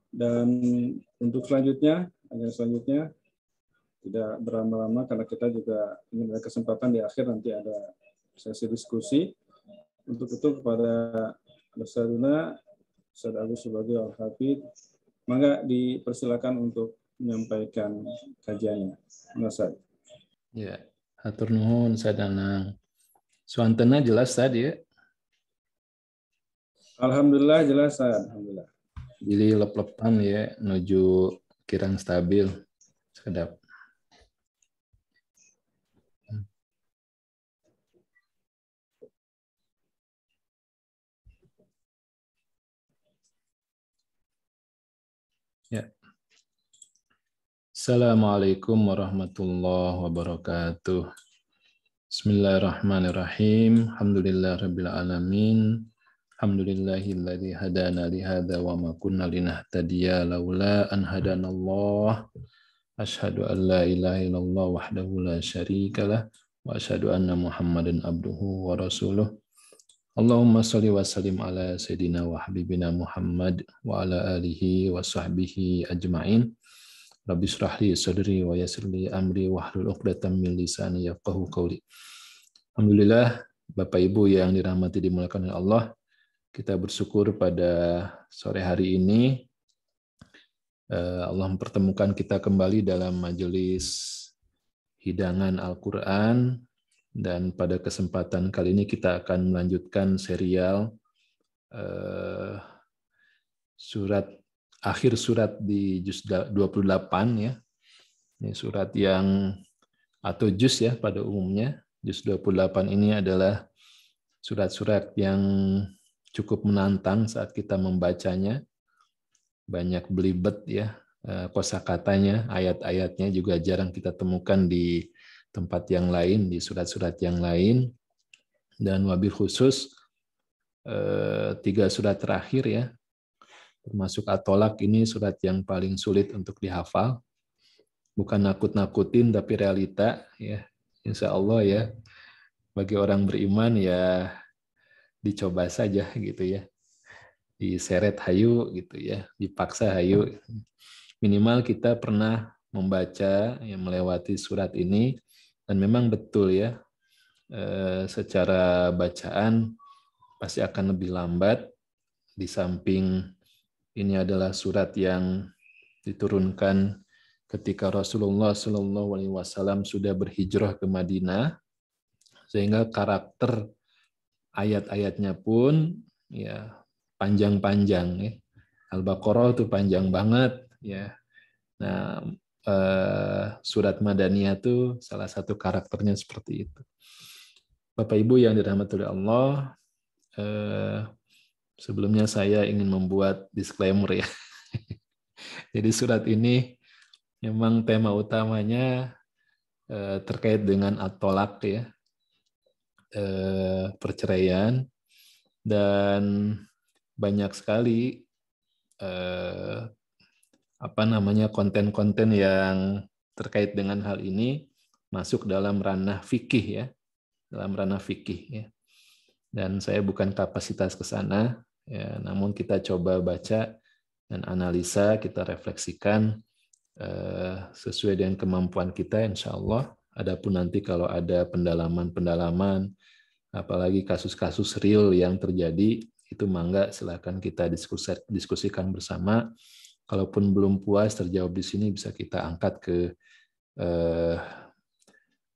Dan untuk selanjutnya, tidak berlama-lama karena kita juga ingin ada kesempatan di akhir nanti ada sesi diskusi. Untuk itu kepada Ustadzuna, Ustadz Agus sebagai Al-Hafidh, maka dipersilakan untuk menyampaikan kajiannya. Ustadz. Ya, hatur nuhun sadana. Suantena jelas tadi ya. Alhamdulillah jelas, alhamdulillah. Jadi lep-lepan ya, menuju kirang stabil. Sedap. Ya. Assalamualaikum warahmatullahi wabarakatuh. Bismillahirrahmanirrahim. Alhamdulillahirabbil alamin. Alhamdulillahilladzi hadana li hadza wa ma kunna linahtadiya laula an hadanallah. Asyhadu an la ilaha illallah wahdahu la syarikalah wa asyhadu anna Muhammadan abduhu wa rasuluh. Allahumma shalli wa sallim ala sayidina wa habibina Muhammad wa ala alihi wa sahbihi ajma'in. Rabbi shrah li sadri wa yassir li amri wahlul 'uqdatam min lisani yafqahu qawli. Alhamdulillah, Bapak Ibu yang dirahmati dimuliakan oleh Allah, kita bersyukur pada sore hari ini Allah mempertemukan kita kembali dalam majelis hidangan Al-Quran, dan pada kesempatan kali ini kita akan melanjutkan serial akhir surat di juz 28 ya. Ini surat yang atau juz ya pada umumnya. Juz 28 ini adalah surat-surat yang cukup menantang saat kita membacanya. Banyak belibet ya kosakatanya, ayat-ayatnya juga jarang kita temukan di tempat yang lain, di surat-surat yang lain. Dan wabil khusus 3 surat terakhir ya, termasuk At-Tolak, ini surat yang paling sulit untuk dihafal. Bukan nakut-nakutin tapi realita ya. Insya Allah ya, bagi orang beriman ya dicoba saja gitu ya. Diseret hayu gitu ya, dipaksa hayu. Minimal kita pernah membaca, yang melewati surat ini, dan memang betul ya, secara bacaan pasti akan lebih lambat. Di samping ini adalah surat yang diturunkan ketika Rasulullah SAW sudah berhijrah ke Madinah, sehingga karakter ayat-ayatnya pun ya panjang-panjang ya. Al-Baqarah itu panjang banget ya. Nah, surat Madaniyah itu salah satu karakternya seperti itu. Bapak Ibu yang dirahmati oleh Allah, sebelumnya saya ingin membuat disclaimer ya. Jadi surat ini memang tema utamanya terkait dengan at-tolak ya, perceraian, dan banyak sekali konten-konten yang terkait dengan hal ini masuk dalam ranah fikih ya, Dan saya bukan kapasitas ke sana ya, namun kita coba baca dan analisa, kita refleksikan sesuai dengan kemampuan kita insya Allah. Adapun nanti kalau ada pendalaman, apalagi kasus-kasus real yang terjadi, itu mangga silakan kita diskusikan bersama. Kalaupun belum puas terjawab di sini, bisa kita angkat ke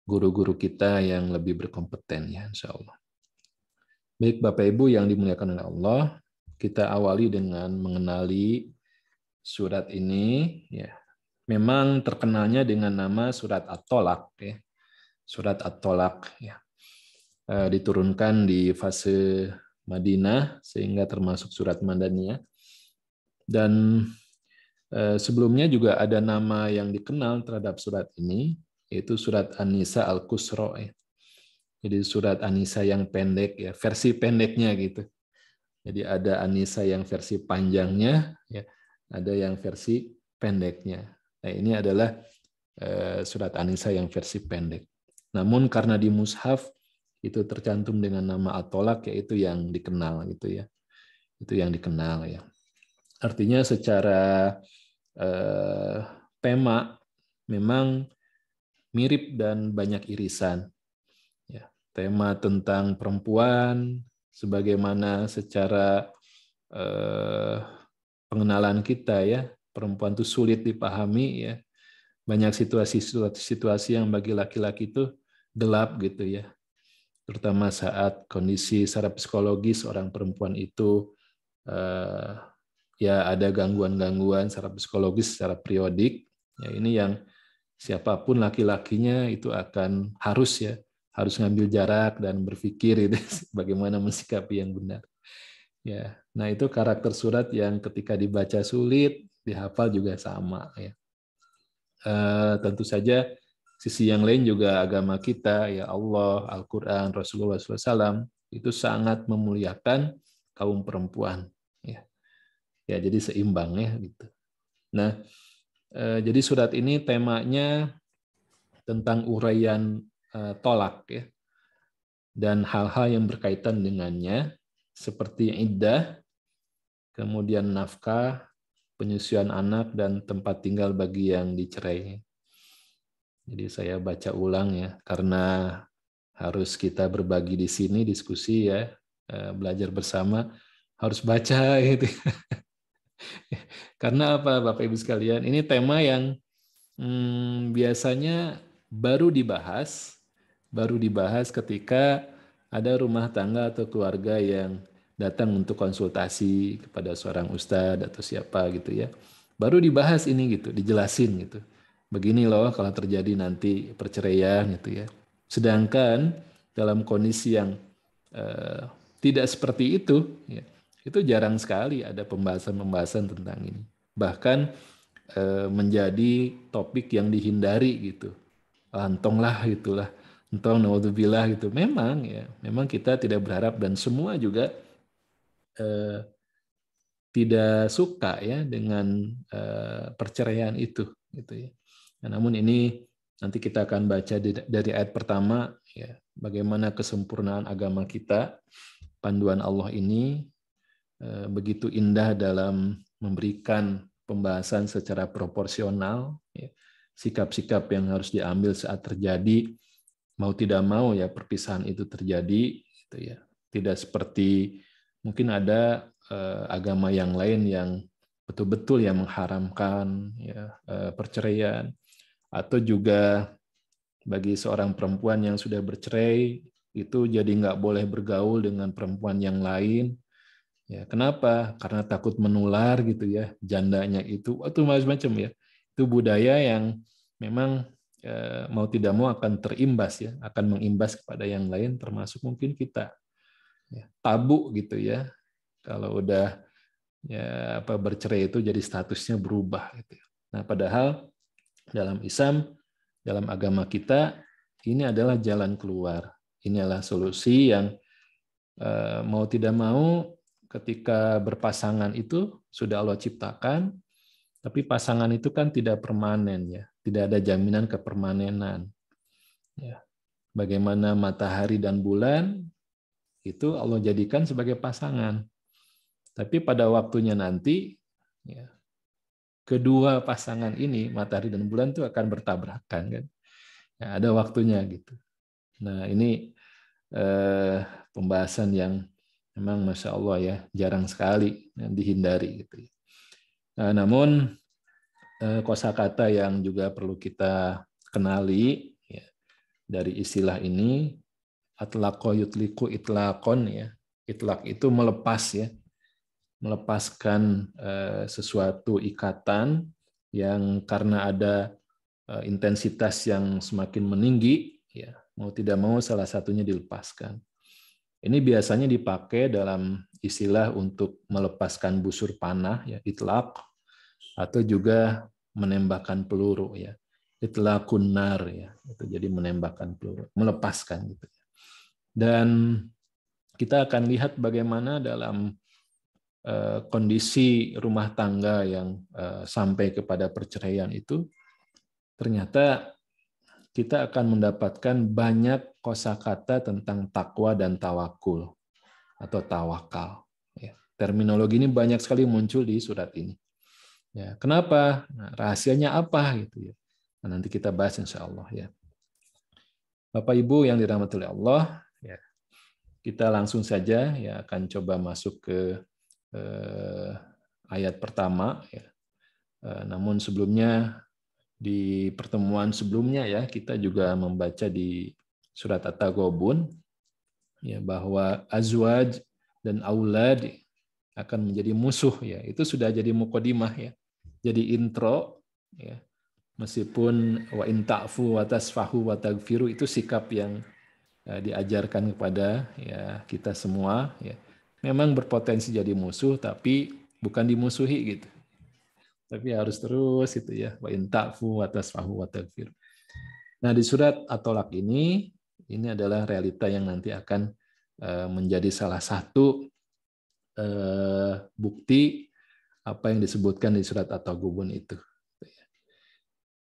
guru-guru kita yang lebih berkompeten ya insya Allah. Baik Bapak Ibu yang dimuliakan oleh Allah, kita awali dengan mengenali surat ini ya. Memang terkenalnya dengan nama surat At-Tolak ya. Surat At-Tolak ya. Diturunkan di fase Madinah sehingga termasuk surat Madaniyah. Dan sebelumnya juga ada nama yang dikenal terhadap surat ini, yaitu surat An-Nisa Al-Qusra ya. Jadi surat An-Nisa yang pendek ya, versi pendeknya gitu. Jadi ada An-Nisa yang versi panjangnya ya, ada yang versi pendeknya. Nah, ini adalah surat An-Nisa yang versi pendek. Namun karena di mushaf itu tercantum dengan nama At-Tolak, yaitu yang dikenal gitu ya. Itu yang dikenal ya. Artinya secara tema memang mirip dan banyak irisan. Ya, tema tentang perempuan, sebagaimana secara pengenalan kita ya, perempuan itu sulit dipahami ya. Banyak situasi yang bagi laki-laki itu gelap gitu ya. Terutama saat kondisi secara psikologis orang perempuan itu ya ada gangguan-gangguan secara psikologis secara periodik. Ya, ini yang siapapun laki-lakinya itu akan harus ngambil jarak dan berpikir itu bagaimana mensikapi yang benar. Ya, nah itu karakter surat yang ketika dibaca sulit, dihafal juga sama ya. Tentu saja sisi yang lain juga agama kita ya, Allah, Al-Qur'an, Rasulullah SAW itu sangat memuliakan kaum perempuan ya. Ya, jadi seimbang ya gitu. Nah, jadi surat ini temanya tentang uraian tolak ya, dan hal-hal yang berkaitan dengannya seperti iddah, kemudian nafkah, penyusuan anak, dan tempat tinggal bagi yang dicerai. Jadi saya baca ulang ya, karena harus kita berbagi di sini, diskusi ya, belajar bersama, harus baca gitu. Karena apa, Bapak Ibu sekalian? Ini tema yang biasanya baru dibahas ketika ada rumah tangga atau keluarga yang datang untuk konsultasi kepada seorang ustadz atau siapa gitu ya. Baru dibahas ini gitu, dijelasin gitu. Begini loh kalau terjadi nanti perceraian gitu ya. Sedangkan dalam kondisi yang tidak seperti itu, ya, itu jarang sekali ada pembahasan-pembahasan tentang ini. Bahkan menjadi topik yang dihindari gitu. Antonglah gitulah. Entong naudzubillah gitu. Memang ya, memang kita tidak berharap dan semua juga tidak suka ya dengan perceraian itu gitu ya. Nah, namun ini nanti kita akan baca dari ayat pertama ya, bagaimana kesempurnaan agama kita, panduan Allah ini begitu indah dalam memberikan pembahasan secara proporsional ya, sikap-sikap yang harus diambil saat terjadi mau tidak mau ya perpisahan itu terjadi gitu ya. Tidak seperti mungkin ada agama yang lain yang betul-betul yang mengharamkan ya, perceraian, atau juga bagi seorang perempuan yang sudah bercerai itu jadi nggak boleh bergaul dengan perempuan yang lain. Ya, kenapa? Karena takut menular gitu ya, jandanya itu macam-macam ya. Itu budaya yang memang mau tidak mau akan terimbas ya, akan mengimbas kepada yang lain termasuk mungkin kita. Ya, tabu gitu ya. Kalau udah ya bercerai itu jadi statusnya berubah gitu. Nah, padahal dalam Islam, dalam agama kita ini adalah jalan keluar. Ini adalah solusi yang mau tidak mau ketika berpasangan itu sudah Allah ciptakan, tapi pasangan itu kan tidak permanen ya, tidak ada jaminan kepermanenan. Ya. Bagaimana matahari dan bulan itu Allah jadikan sebagai pasangan. Tapi pada waktunya nanti, ya, kedua pasangan ini, matahari dan bulan itu akan bertabrakan kan. Ya, ada waktunya gitu. Nah ini pembahasan yang memang Masya Allah ya jarang sekali dihindari gitu. Nah, namun kosakata yang juga perlu kita kenali ya, dari istilah ini, atlaqo yutliku itlaqon ya. Itlaq itu melepas ya, melepaskan sesuatu ikatan yang karena ada intensitas yang semakin meninggi, ya mau tidak mau salah satunya dilepaskan. Ini biasanya dipakai dalam istilah untuk melepaskan busur panah, ya itlaq, atau juga menembakkan peluru, ya itlaqun nar, ya itu jadi menembakkan peluru, melepaskan gitu. Dan kita akan lihat bagaimana dalam kondisi rumah tangga yang sampai kepada perceraian itu, ternyata kita akan mendapatkan banyak kosakata tentang takwa dan tawakul atau tawakal. terminologi ini banyak sekali muncul di surat ini. Ya, kenapa? Nah, rahasianya apa gitu ya? Nah, nanti kita bahas insya Allah ya. Bapak Ibu yang dirahmati oleh Allah, ya, kita langsung saja ya akan coba masuk ke ayat pertama. Ya. Namun sebelumnya di pertemuan sebelumnya ya kita juga membaca di surat At-Taghabun ya bahwa azwaj dan aulad akan menjadi musuh ya. Itu sudah jadi mukadimah ya. Jadi intro ya. Meskipun wa in ta'fu wa tasfahu wa taghfiru itu sikap yang diajarkan kepada ya kita semua ya. Memang berpotensi jadi musuh tapi bukan dimusuhi gitu. Tapi harus terus itu ya wa in ta'fu wa tasfahu wa taghfiru. Nah, di surat At-Tolaq ini adalah realita yang nanti akan menjadi salah satu bukti apa yang disebutkan di surat At-Taghabun itu.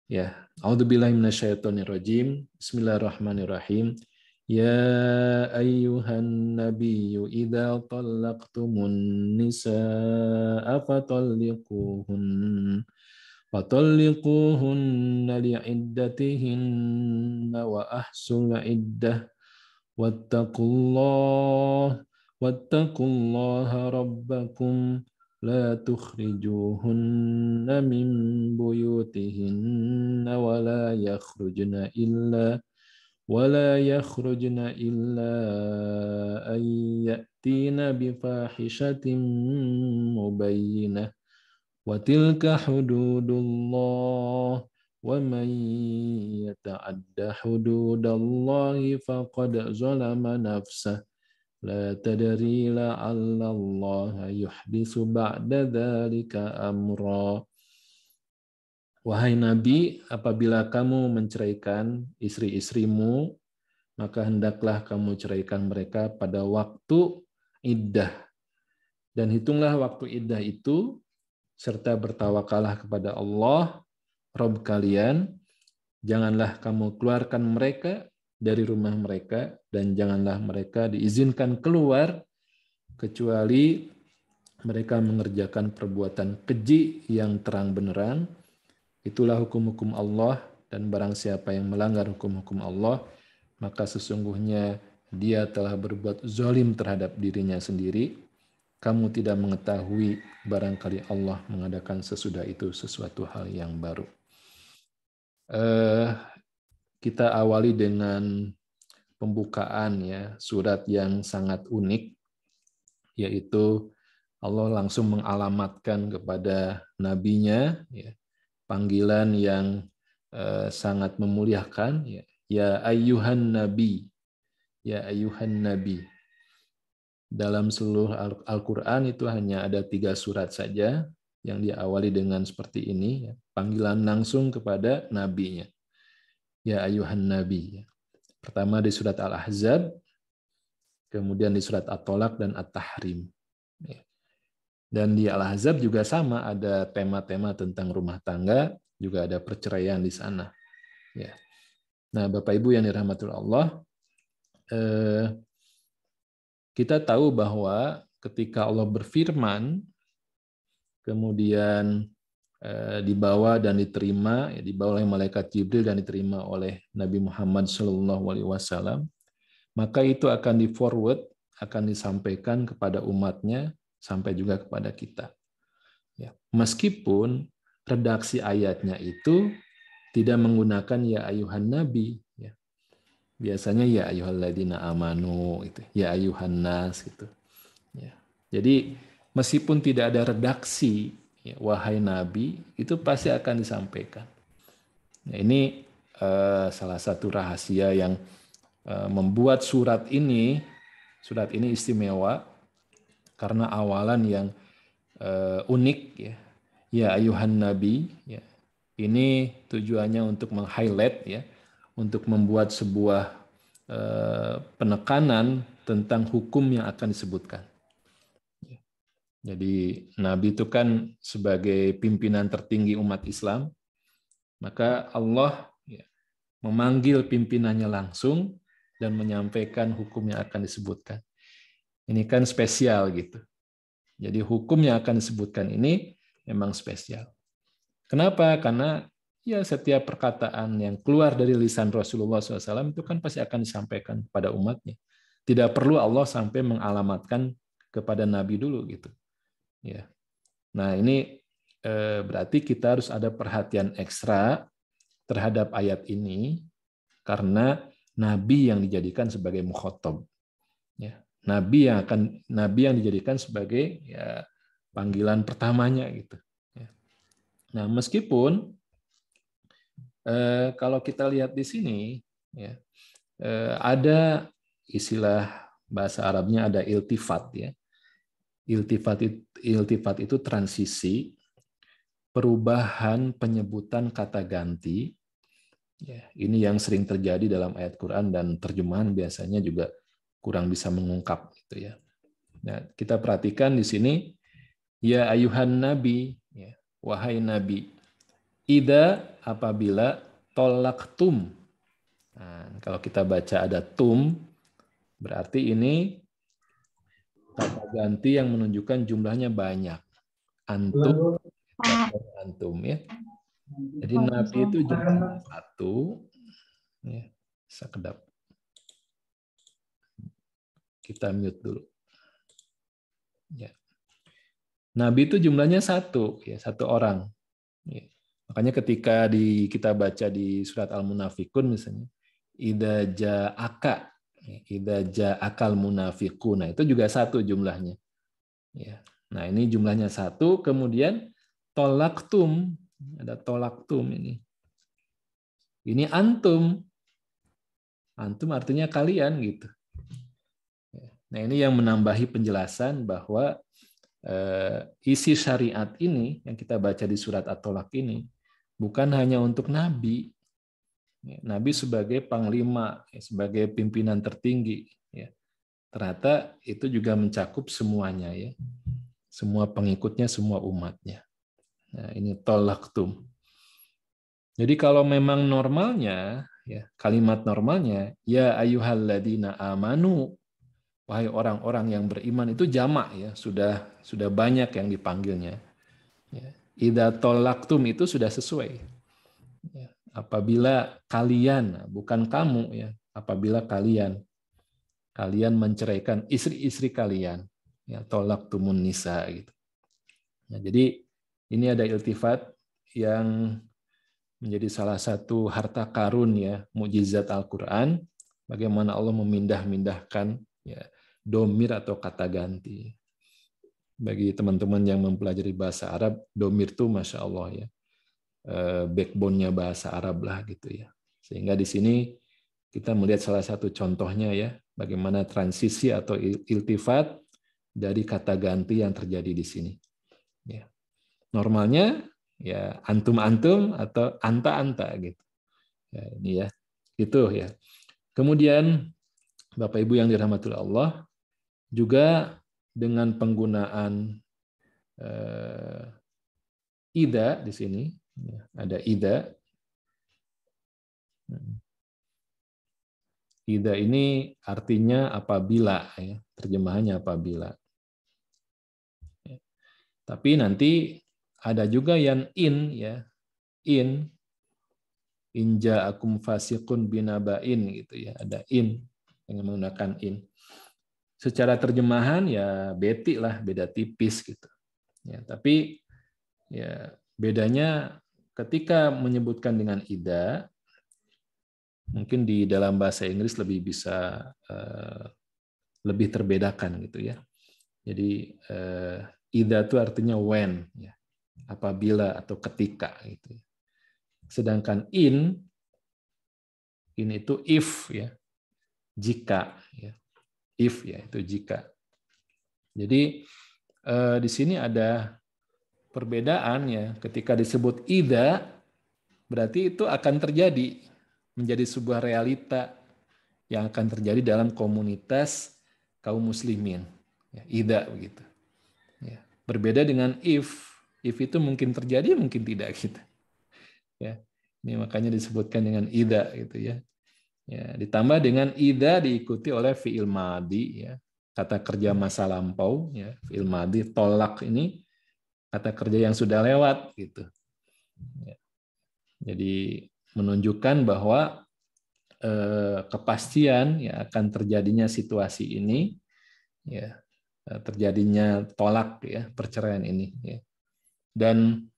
Ya, a'udzubillahi minasyaitonirrajim. Bismillahirrahmanirrahim. Ya ayyuhan nabiyyu idza talaqtumun nisaa fatalliquhunna li'iddatihinna wa ahsul iddah wattaqullaha rabbakum لا تخرجوهن من بيوتهن ولا يخرجن إلا أن يأتين بفاحشة مبينة وتلك حدود الله ومن يتعد حدود الله فقد ظلم نفسه لا تدري لعل الله يحدث بعد ذلك أمرا. Wahai Nabi, apabila kamu menceraikan istri-istrimu, maka hendaklah kamu ceraikan mereka pada waktu iddah. Dan hitunglah waktu iddah itu, serta bertawakalah kepada Allah, Rabb kalian. Janganlah kamu keluarkan mereka dari rumah mereka, dan janganlah mereka diizinkan keluar kecuali mereka mengerjakan perbuatan keji yang terang benderang. Itulah hukum-hukum Allah, dan barang siapa yang melanggar hukum-hukum Allah, maka sesungguhnya dia telah berbuat zalim terhadap dirinya sendiri. Kamu tidak mengetahui barangkali Allah mengadakan sesudah itu sesuatu hal yang baru. Kita awali dengan pembukaan ya surat yang sangat unik, yaitu Allah langsung mengalamatkan kepada nabinya ya, panggilan yang sangat memuliakan ya ayyuhan nabi, ya ayyuhan nabi. Dalam seluruh Al-Quran itu hanya ada 3 surat saja yang diawali dengan seperti ini ya, panggilan langsung kepada nabinya, ya ayyuhan nabi. Pertama di surat Al-Ahzab, kemudian di surat At-Tolaq dan At-Tahrim. Dan di Al-Ahzab juga sama, ada tema-tema tentang rumah tangga, juga ada perceraian di sana. Ya. Nah, Bapak Ibu yang dirahmati Allah, kita tahu bahwa ketika Allah berfirman, kemudian dibawa dan diterima, dibawa oleh malaikat Jibril dan diterima oleh Nabi Muhammad SAW, maka itu akan di-forward, akan disampaikan kepada umatnya, sampai juga kepada kita. Ya. Meskipun redaksi ayatnya itu tidak menggunakan ya ayuhan nabi, ya. Biasanya ya ayyuhalladzina amanu, gitu. Ya ayyuhan nas, gitu. Ya. Jadi meskipun tidak ada redaksi ya, wahai nabi, itu pasti akan disampaikan. Nah, ini salah satu rahasia yang membuat surat ini istimewa, karena awalan yang unik ya. Ya ayuhan nabi ya. Ini tujuannya untuk meng-highlight ya, untuk membuat sebuah penekanan tentang hukum yang akan disebutkan. Jadi nabi itu kan sebagai pimpinan tertinggi umat Islam, maka Allah ya, memanggil pimpinannya langsung dan menyampaikan hukum yang akan disebutkan. Ini kan spesial gitu. Jadi hukum yang akan disebutkan ini memang spesial. Kenapa? Karena ya setiap perkataan yang keluar dari lisan Rasulullah SAW itu kan pasti akan disampaikan pada umatnya. Tidak perlu Allah sampai mengalamatkan kepada Nabi dulu gitu. Ya. Nah ini berarti kita harus ada perhatian ekstra terhadap ayat ini karena Nabi yang dijadikan sebagai mukhatab. Ya. Nabi yang dijadikan sebagai ya, panggilan pertamanya gitu. Ya. Nah, meskipun kalau kita lihat di sini ya, ada istilah bahasa Arabnya ada iltifat ya. Iltifat itu transisi, perubahan penyebutan kata ganti. Ya, ini yang sering terjadi dalam ayat Quran dan terjemahan biasanya juga kurang bisa mengungkap gitu ya. Nah, kita perhatikan di sini ya ayuhan nabi, ya, wahai nabi, ida apabila tolaktum. Nah, kalau kita baca ada tum, berarti ini kata ganti yang menunjukkan jumlahnya banyak. Antum, antum ya. Jadi nabi itu jumlahnya satu. Ya, sekedap. Kita mute dulu. Ya. Nabi itu jumlahnya satu, ya satu orang. Ya. Makanya ketika kita baca di surat Al-Munafikun misalnya, idza ja'aka, idza ja'akal munafiquna, itu juga satu jumlahnya. Ya. Nah ini jumlahnya satu, kemudian tolaktum, ada tolaktum ini. Ini antum, antum artinya kalian gitu. Nah ini yang menambahi penjelasan bahwa isi syariat ini yang kita baca di surat At-Tolak ini bukan hanya untuk Nabi. Nabi sebagai panglima, sebagai pimpinan tertinggi. Ternyata itu juga mencakup semuanya, ya, semua pengikutnya, semua umatnya. Nah, ini tolaktum. Jadi kalau memang normalnya, ya, kalimat normalnya, ya ayyuhalladzina amanu, wahai orang-orang yang beriman, itu jamak ya, sudah banyak yang dipanggilnya. Ya. Idza tolaktum itu sudah sesuai. Ya. Apabila kalian, bukan kamu ya, apabila kalian menceraikan istri-istri kalian, ya tolaktumun nisa gitu. Nah, jadi ini ada iltifat yang menjadi salah satu harta karun ya, mukjizat Al-Qur'an, bagaimana Allah memindah-mindahkan ya domir atau kata ganti. Bagi teman-teman yang mempelajari bahasa Arab, domir itu Masya Allah ya, backbone-nya bahasa Arab lah gitu ya. Sehingga di sini kita melihat salah satu contohnya ya, bagaimana transisi atau iltifat dari kata ganti yang terjadi di sini. Ya. Normalnya ya antum-antum atau anta-anta gitu. Ya, ini ya, itu ya. Kemudian Bapak Ibu yang dirahmati Allah, juga dengan penggunaan ida di sini, ada ida. Ida ini artinya apabila, ya, terjemahannya apabila. Ya. Tapi nanti ada juga yang in, ya, in ja'akum fasiqun binaba'in gitu ya, ada in dengan menggunakan in. Secara terjemahan ya beti lah, beda tipis gitu. Ya, tapi ya bedanya ketika menyebutkan dengan ida, mungkin di dalam bahasa Inggris lebih bisa lebih terbedakan gitu ya. Jadi ida itu artinya when, ya, apabila atau ketika gitu. Sedangkan in itu if ya, jika ya, if ya itu jika. Jadi di sini ada perbedaan ya, ketika disebut ida berarti itu akan terjadi, menjadi sebuah realita yang akan terjadi dalam komunitas kaum muslimin. Ya, ida begitu. Ya. Berbeda dengan if itu mungkin terjadi, mungkin tidak gitu. Ya. Ini makanya disebutkan dengan ida gitu ya. Ya, ditambah dengan ida diikuti oleh fi'il madi ya. kata kerja masa lampau, ya, fi'il madhi, tolak ini kata kerja yang sudah lewat gitu. Ya. Jadi menunjukkan bahwa kepastian ya akan terjadinya situasi ini, ya, terjadinya tolak ya perceraian ini. Ya. Dan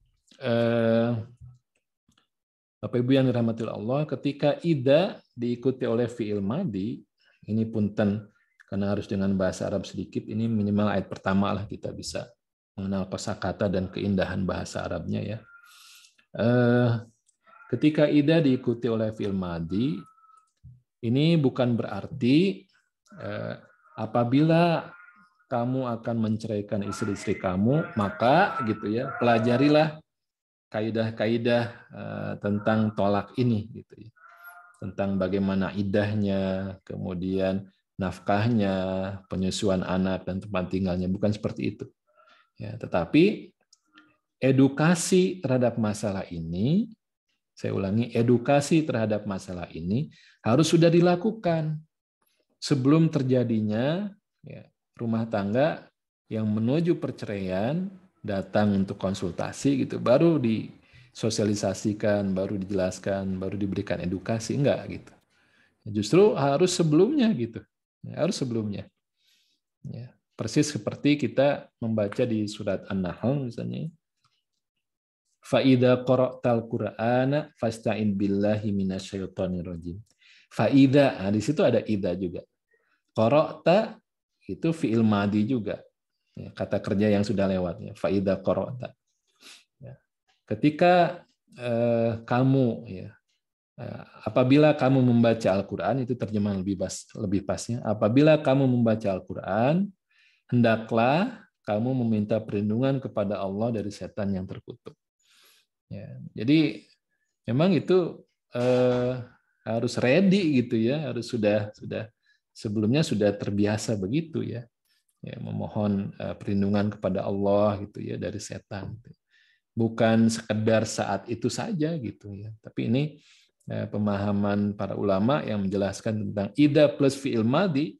Bapak Ibu yang dirahmati Allah, ketika ida diikuti oleh fi'il madhi, ini punten karena harus dengan bahasa Arab sedikit, ini minimal ayat pertama lah kita bisa mengenal kosakata dan keindahan bahasa Arabnya ya. Ketika ida diikuti oleh fi'il madhi, ini bukan berarti apabila kamu akan menceraikan istri-istri kamu, maka gitu ya, pelajarilah kaidah-kaidah tentang tolak ini gitu ya. Tentang bagaimana idahnya, kemudian nafkahnya, penyusuan anak dan tempat tinggalnya, bukan seperti itu. Ya, tetapi edukasi terhadap masalah ini, saya ulangi, edukasi terhadap masalah ini harus sudah dilakukan sebelum terjadinya ya, rumah tangga yang menuju perceraian datang untuk konsultasi gitu, baru disosialisasikan, baru dijelaskan, baru diberikan edukasi, enggak gitu. Justru harus sebelumnya gitu, harus sebelumnya. Ya, persis seperti kita membaca di surat An-Nahl misalnya. Fa'idha qara'tal Qur'ana fasta'in billahi minasyaitonir rajim. Fa'idha, nah di situ ada idha juga. Qara'ta itu fi'il madhi juga. Ya, kata kerja yang sudah lewat ya. Fa'idha qara'ta. Ya. Ketika kamu ya, apabila kamu membaca Al-Qur'an, itu terjemahan lebih pasnya. Apabila kamu membaca Al-Qur'an, hendaklah kamu meminta perlindungan kepada Allah dari setan yang terkutuk. Ya, jadi memang itu harus ready gitu ya, harus sudah sebelumnya sudah terbiasa begitu ya, memohon perlindungan kepada Allah gitu ya dari setan. Bukan sekedar saat itu saja gitu ya, tapi ini pemahaman para ulama yang menjelaskan tentang ida plus fi'il madhi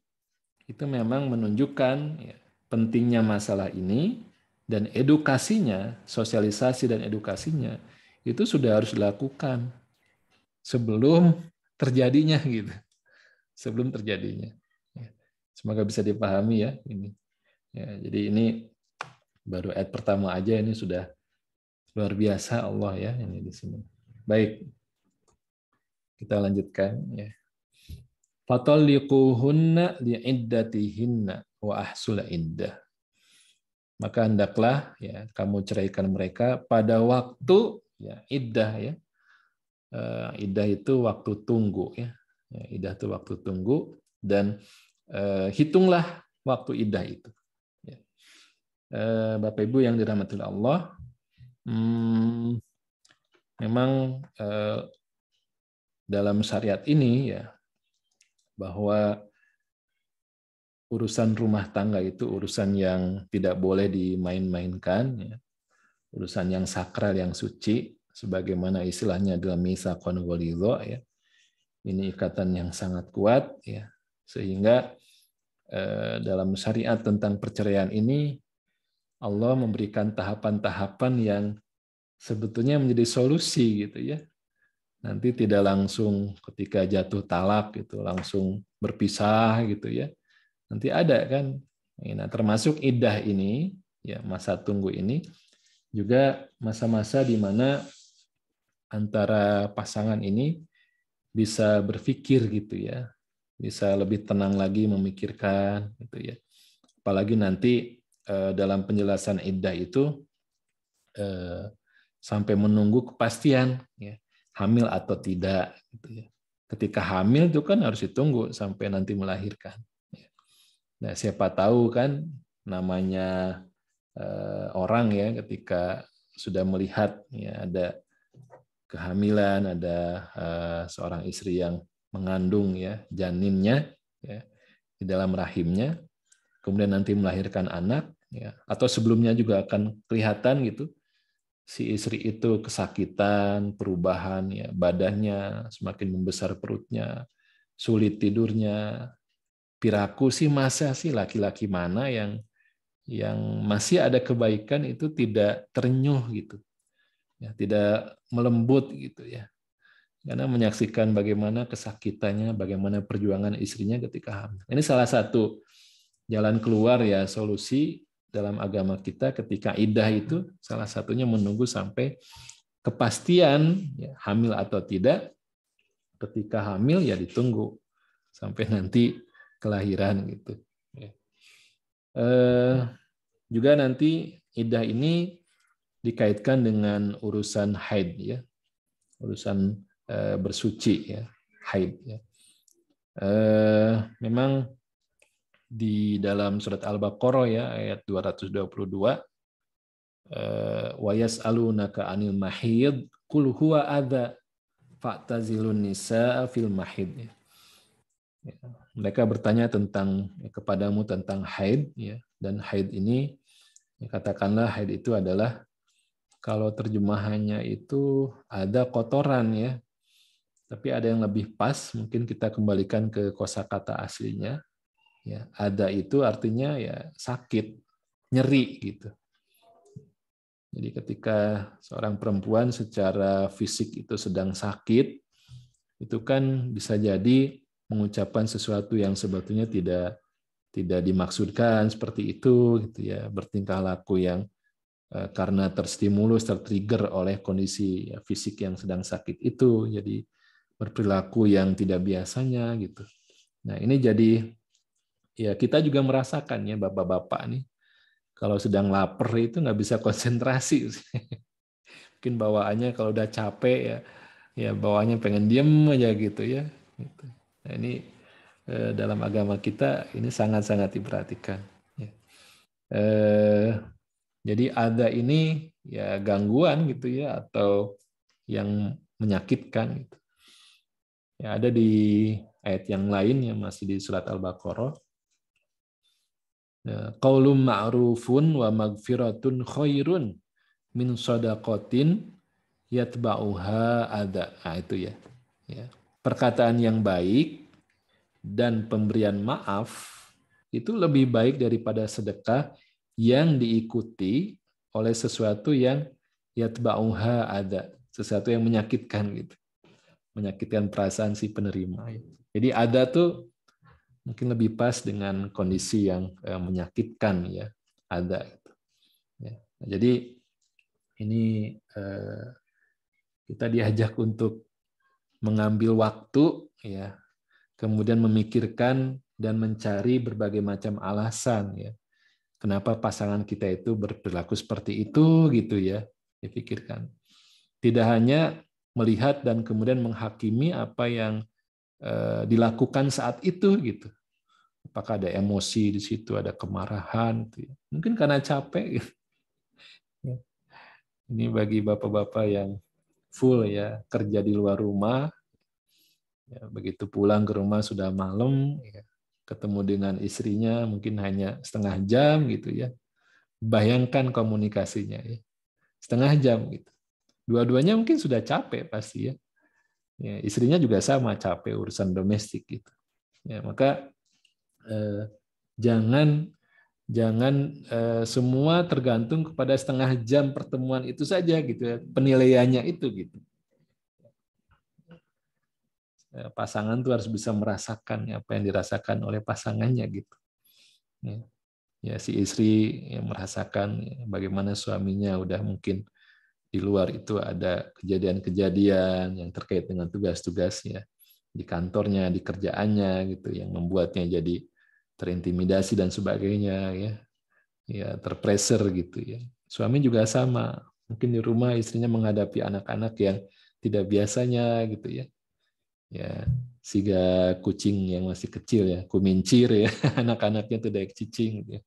itu memang menunjukkan ya, pentingnya masalah ini. Dan edukasinya, sosialisasi dan edukasinya itu sudah harus dilakukan sebelum terjadinya gitu, sebelum terjadinya. Semoga bisa dipahami ya ini. Ya, jadi ini baru ayat pertama aja ini sudah luar biasa Allah ya ini di sini. Baik, kita lanjutkan ya. Fatalliquhunna li'iddatihinna wa ahsul iddah. Maka hendaklah ya kamu ceraikan mereka pada waktu ya iddah ya. Iddah itu waktu tunggu ya. Iddah itu waktu tunggu dan hitunglah waktu iddah itu. Ya. Bapak Ibu yang dirahmati Allah, memang dalam syariat ini ya bahwa urusan rumah tangga itu urusan yang tidak boleh dimain-mainkan, ya. Urusan yang sakral, yang suci, sebagaimana istilahnya dalam mitsaqun ghalidha, ya. Ini ikatan yang sangat kuat, ya. Sehingga dalam syariat tentang perceraian ini Allah memberikan tahapan-tahapan yang sebetulnya menjadi solusi gitu ya. Nanti tidak langsung ketika jatuh talak gitu langsung berpisah gitu ya. Nanti ada kan, nah, termasuk iddah ini, ya masa tunggu ini, juga masa-masa di mana antara pasangan ini bisa berpikir gitu ya, bisa lebih tenang lagi memikirkan gitu ya. Apalagi nanti dalam penjelasan iddah itu sampai menunggu kepastian, ya, hamil atau tidak gitu ya. Ketika hamil itu kan harus ditunggu sampai nanti melahirkan. Nah, siapa tahu kan namanya orang ya ketika sudah melihat ya ada kehamilan, ada seorang istri yang mengandung ya janinnya ya di dalam rahimnya, kemudian nanti melahirkan anak ya atau sebelumnya juga akan kelihatan gitu si istri itu kesakitan, perubahan ya badannya semakin membesar perutnya, sulit tidurnya. piraku sih, masa sih laki-laki mana yang masih ada kebaikan itu tidak terenyuh gitu, ya, tidak melembut gitu ya, karena menyaksikan bagaimana kesakitannya, bagaimana perjuangan istrinya ketika hamil. Ini salah satu jalan keluar ya, solusi dalam agama kita ketika iddah itu salah satunya menunggu sampai kepastian ya, hamil atau tidak. Ketika hamil ya ditunggu sampai nanti kelahiran gitu. Juga nanti iddah ini dikaitkan dengan urusan haid ya, urusan bersuci ya, haid ya. Memang di dalam surat Al-Baqarah ya ayat 222, wa yas'alunaka 'anil mahid qul huwa adza fa'tazilun nisaa fil mahid. Mereka bertanya tentang kepadamu tentang haid ya, dan haid ini katakanlah haid itu adalah, kalau terjemahannya itu ada kotoran ya. Tapi ada yang lebih pas, mungkin kita kembalikan ke kosakata aslinya. Ya, ada itu artinya ya sakit, nyeri gitu. Jadi ketika seorang perempuan secara fisik itu sedang sakit, itu kan bisa jadi mengucapkan sesuatu yang sebetulnya tidak dimaksudkan seperti itu gitu ya, bertingkah laku yang karena terstimulus, tertrigger oleh kondisi fisik yang sedang sakit itu, jadi berperilaku yang tidak biasanya gitu. Nah ini jadi ya kita juga merasakan ya bapak-bapak nih, kalau sedang lapar itu nggak bisa konsentrasi. Mungkin bawaannya kalau udah capek ya bawaannya pengen diem aja gitu ya. Nah ini dalam agama kita ini sangat-sangat diperhatikan. Jadi ada ini ya gangguan gitu ya, atau yang menyakitkan gitu. Ya, ada di ayat yang lain yang masih di surat Al-Baqarah. Qaulun ma'rufun wa magfiratun khairun min shadaqatin yatba'uha adza. Nah, itu ya. Perkataan yang baik dan pemberian maaf itu lebih baik daripada sedekah yang diikuti oleh sesuatu yang yatba'uha adza, sesuatu yang menyakitkan gitu. Menyakitkan perasaan si penerima. Jadi ada tuh mungkin lebih pas dengan kondisi yang menyakitkan ya, ada. Ya. Jadi ini kita diajak untuk mengambil waktu ya, kemudian memikirkan dan mencari berbagai macam alasan ya, kenapa pasangan kita itu berperilaku seperti itu gitu ya, dipikirkan. Tidak hanya melihat dan kemudian menghakimi apa yang dilakukan saat itu gitu. Apakah ada emosi di situ, ada kemarahan gitu ya. Mungkin karena capek gitu. Ini bagi bapak-bapak yang full ya kerja di luar rumah, ya, begitu pulang ke rumah sudah malam ya, ketemu dengan istrinya mungkin hanya setengah jam gitu ya. Bayangkan komunikasinya ya. Setengah jam gitu. Dua-duanya mungkin sudah capek pasti ya. Ya, istrinya juga sama capek urusan domestik gitu. Ya, maka jangan semua tergantung kepada setengah jam pertemuan itu saja gitu ya, penilaiannya itu gitu. Pasangan tuh harus bisa merasakan apa yang dirasakan oleh pasangannya gitu. Ya si istri yang merasakan bagaimana suaminya udah mungkin di luar itu ada kejadian-kejadian yang terkait dengan tugas-tugasnya di kantornya, di kerjaannya gitu, yang membuatnya jadi terintimidasi dan sebagainya ya. Ya, terpressure gitu ya. Suami juga sama. Mungkin di rumah istrinya menghadapi anak-anak yang tidak biasanya gitu ya. Ya, siga kucing yang masih kecil ya, kumincir ya, anak-anaknya tuh daek cicing gitu ya.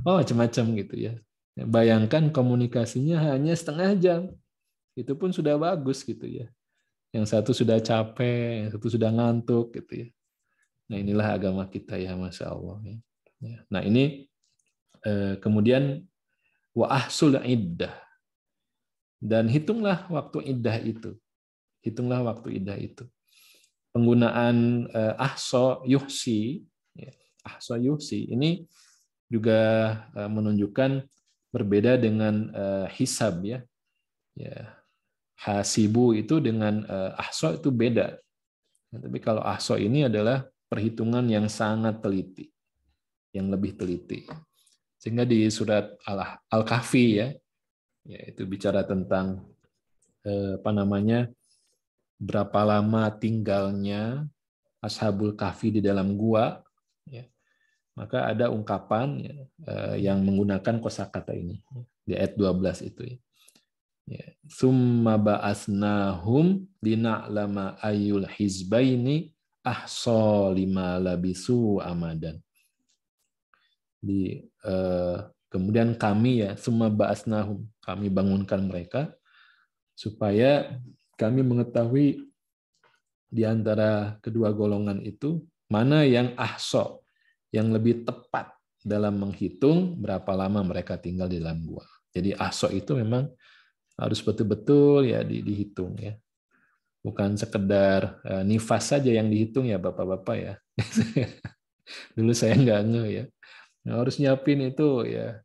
Oh, macam-macam gitu ya. Bayangkan komunikasinya hanya setengah jam. Itu pun sudah bagus gitu ya. Yang satu sudah capek, yang satu sudah ngantuk gitu ya. Nah, inilah agama kita ya, Masya Allah. Nah, ini kemudian wa ahsul iddah, dan hitunglah waktu iddah itu. Hitunglah waktu iddah itu. Penggunaan ahso yuhsi ahsa yuhsi. Ini juga menunjukkan berbeda dengan hisab ya. Ya. Hasibu itu dengan ahsa itu beda. Tapi kalau ahsa ini adalah perhitungan yang sangat teliti, yang lebih teliti. Sehingga di surat Al-Kahfi ya itu bicara tentang berapa lama tinggalnya Ashabul Kahfi di dalam gua, ya. Maka ada ungkapan ya, yang menggunakan kosakata ini di ayat 12 itu ya. Ya. Summa ba'asnahum lina'lama ayyul hizbaini ahsa lima labisu amadan. Kemudian kami ya summa ba'asnahum, kami bangunkan mereka supaya kami mengetahui di antara kedua golongan itu mana yang ahsa, yang lebih tepat dalam menghitung berapa lama mereka tinggal di dalam gua. Jadi ahsa itu memang harus betul-betul ya dihitung ya. Bukan sekedar nifas saja yang dihitung ya Bapak-bapak ya. Dulu saya nggak ngeh ya. Nah, harus nyiapin itu ya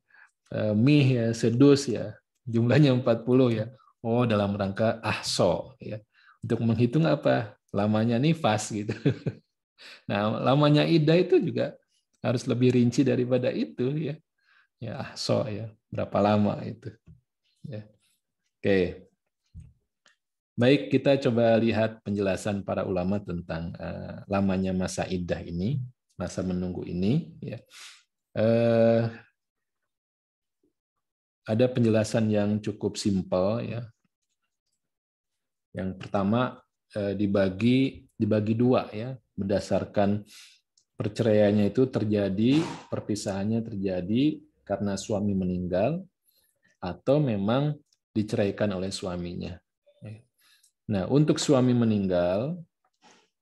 mie ya sedus ya. Jumlahnya 40 ya. Oh, dalam rangka ahsa ya. Untuk menghitung apa? Lamanya nifas gitu. Nah, lamanya iddah itu juga harus lebih rinci daripada itu ya. Ya ahsa ya. Berapa lama itu. Ya. Oke. Baik, kita coba lihat penjelasan para ulama tentang lamanya masa iddah ini, masa menunggu ini. Ya. Ada penjelasan yang cukup simpel. Ya. Yang pertama dibagi dua, ya, berdasarkan perceraiannya itu terjadi, perpisahannya terjadi karena suami meninggal atau memang diceraikan oleh suaminya. Nah, untuk suami meninggal,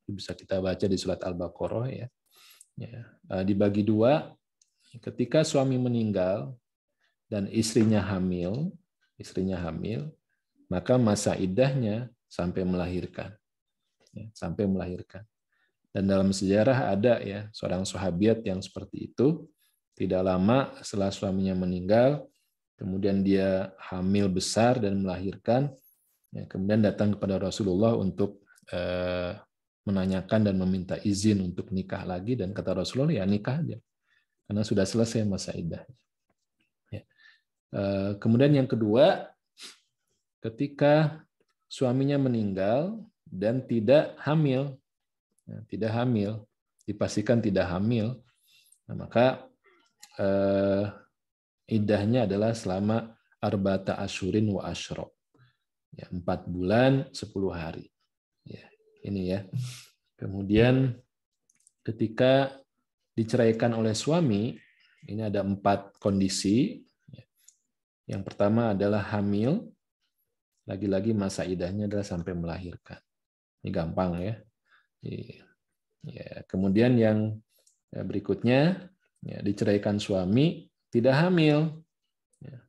bisa kita baca di surat Al-Baqarah ya. Dibagi dua, ketika suami meninggal dan istrinya hamil, maka masa iddahnya sampai melahirkan. Sampai melahirkan. Dan dalam sejarah ada ya seorang sahabiat yang seperti itu, tidak lama setelah suaminya meninggal, kemudian dia hamil besar dan melahirkan. Kemudian datang kepada Rasulullah untuk menanyakan dan meminta izin untuk nikah lagi, dan kata Rasulullah ya nikah aja karena sudah selesai masa iddahnya. Kemudian yang kedua, ketika suaminya meninggal dan tidak hamil, dipastikan tidak hamil, maka iddahnya adalah selama arba'ata asyurin wa asyra. 4 bulan 10 hari. Ya, ini ya. Kemudian ketika diceraikan oleh suami, ini ada 4 kondisi. Yang pertama adalah hamil. Lagi-lagi masa iddahnya adalah sampai melahirkan. Ini gampang ya. Kemudian yang berikutnya, ya, diceraikan suami, tidak hamil.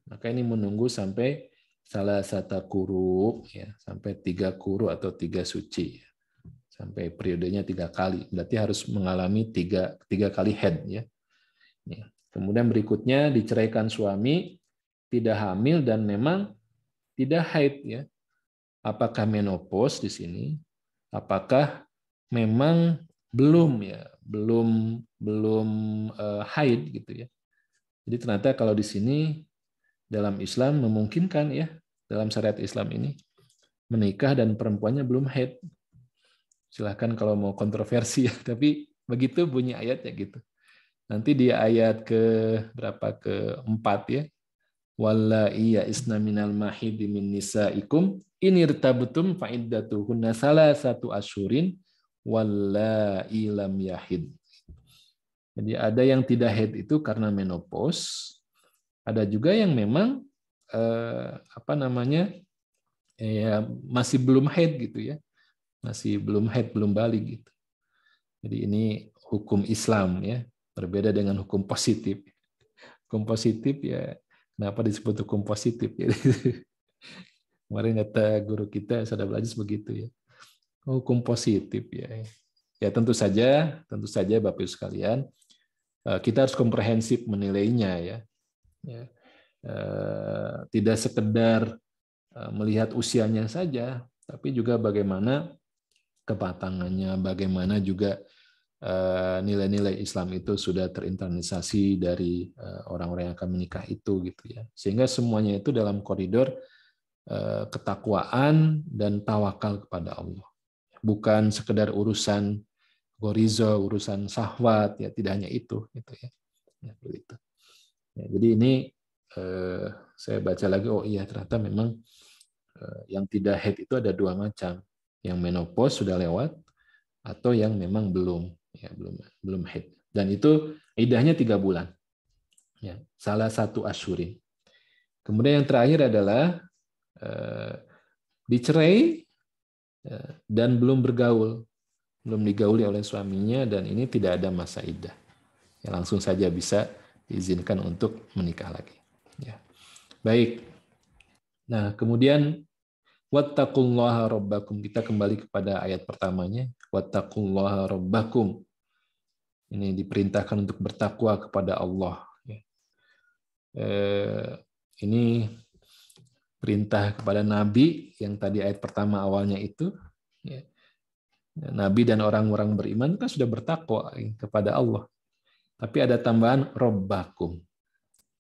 Maka ini menunggu sampai salah satu kuru, ya, sampai 3 kuru atau 3 suci, sampai periodenya 3 kali. Berarti harus mengalami 3 kali haid, ya. Kemudian berikutnya diceraikan suami, tidak hamil dan memang tidak haid, ya. Apakah menopause di sini? Apakah memang belum haid gitu ya? Jadi ternyata kalau di sini dalam Islam memungkinkan ya, dalam syariat Islam ini menikah dan perempuannya belum haid. Silahkan kalau mau kontroversi ya, tapi begitu bunyi ayatnya gitu. Nanti di ayat ke-4 ya. Wallahi ya'isna minal mahidi min nisaikum in irtabtum fa iddatuhunna salasatu asyurin wallahi lam yahid. Jadi ada yang tidak haid itu karena menopause. Ada juga yang memang masih belum haid gitu ya, masih belum haid, belum balik gitu. Jadi ini hukum Islam ya, berbeda dengan hukum positif. Hukum positif ya, kenapa disebut hukum positif? Ya? Kemarin kata guru kita Sadab Aziz begitu ya, hukum positif ya. Ya tentu saja Bapak Ibu sekalian, kita harus komprehensif menilainya ya. Tidak sekedar melihat usianya saja, tapi juga bagaimana kepatangannya, bagaimana juga nilai-nilai Islam itu sudah terinternalisasi dari orang-orang yang akan menikah itu gitu ya. Sehingga semuanya itu dalam koridor ketakwaan dan tawakal kepada Allah. Bukan sekedar urusan gorizo, urusan syahwat ya, tidak hanya itu gitu ya. Ya, begitu. Ya, jadi ini saya baca lagi, oh iya ternyata memang yang tidak haid itu ada dua macam. Yang menopause sudah lewat atau yang memang belum ya, belum haid. Dan itu iddahnya 3 bulan. Ya, salah satu asyurin. Kemudian yang terakhir adalah dicerai dan belum bergaul, belum digauli oleh suaminya, dan ini tidak ada masa iddah. Ya, langsung saja bisa diizinkan untuk menikah lagi. Ya. Baik. Nah, kemudian wattaqullaha rabbakum. Kita kembali kepada ayat pertamanya. Wattaqullaha rabbakum. Ini diperintahkan untuk bertakwa kepada Allah. Ini perintah kepada Nabi yang tadi ayat pertama awalnya itu. Nabi dan orang-orang beriman kan sudah bertakwa kepada Allah. Tapi ada tambahan rabbakum.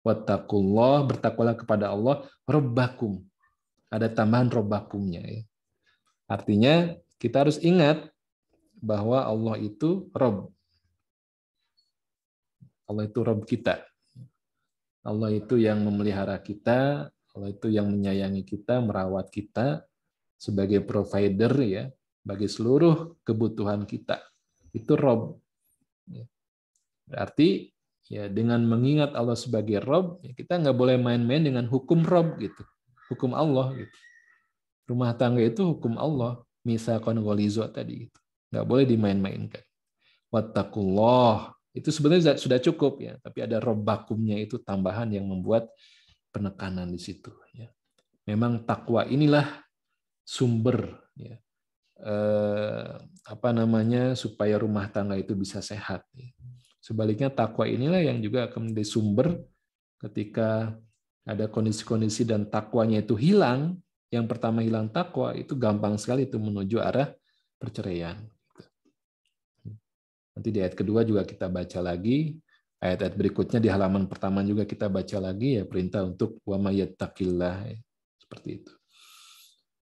Wattaqullah, bertakwalah kepada Allah, rabbakum. Ada tambahan rabbakumnya. Artinya kita harus ingat bahwa Allah itu Rabb. Allah itu Rabb kita. Allah itu yang memelihara kita, Allah itu yang menyayangi kita, merawat kita sebagai provider ya bagi seluruh kebutuhan kita. Itu Rabb. Berarti ya dengan mengingat Allah sebagai Rabb, ya kita nggak boleh main-main dengan hukum Rabb gitu. Hukum Allah gitu. Rumah tangga itu hukum Allah, misakon ghalizo tadi gitu. Nggak boleh dimain-mainkan. Wattaqullah. Itu sebenarnya sudah cukup ya, tapi ada robbakumnya itu tambahan yang membuat penekanan di situ ya. Memang takwa inilah sumber ya, supaya rumah tangga itu bisa sehat ya. Sebaliknya takwa inilah yang juga akan menjadi sumber ketika ada kondisi-kondisi dan takwanya itu hilang. Yang pertama hilang takwa, itu gampang sekali itu menuju arah perceraian. Nanti di ayat kedua juga kita baca lagi, ayat-ayat berikutnya di halaman pertama juga kita baca lagi ya perintah untuk wa may yattaqillah ya. Seperti itu.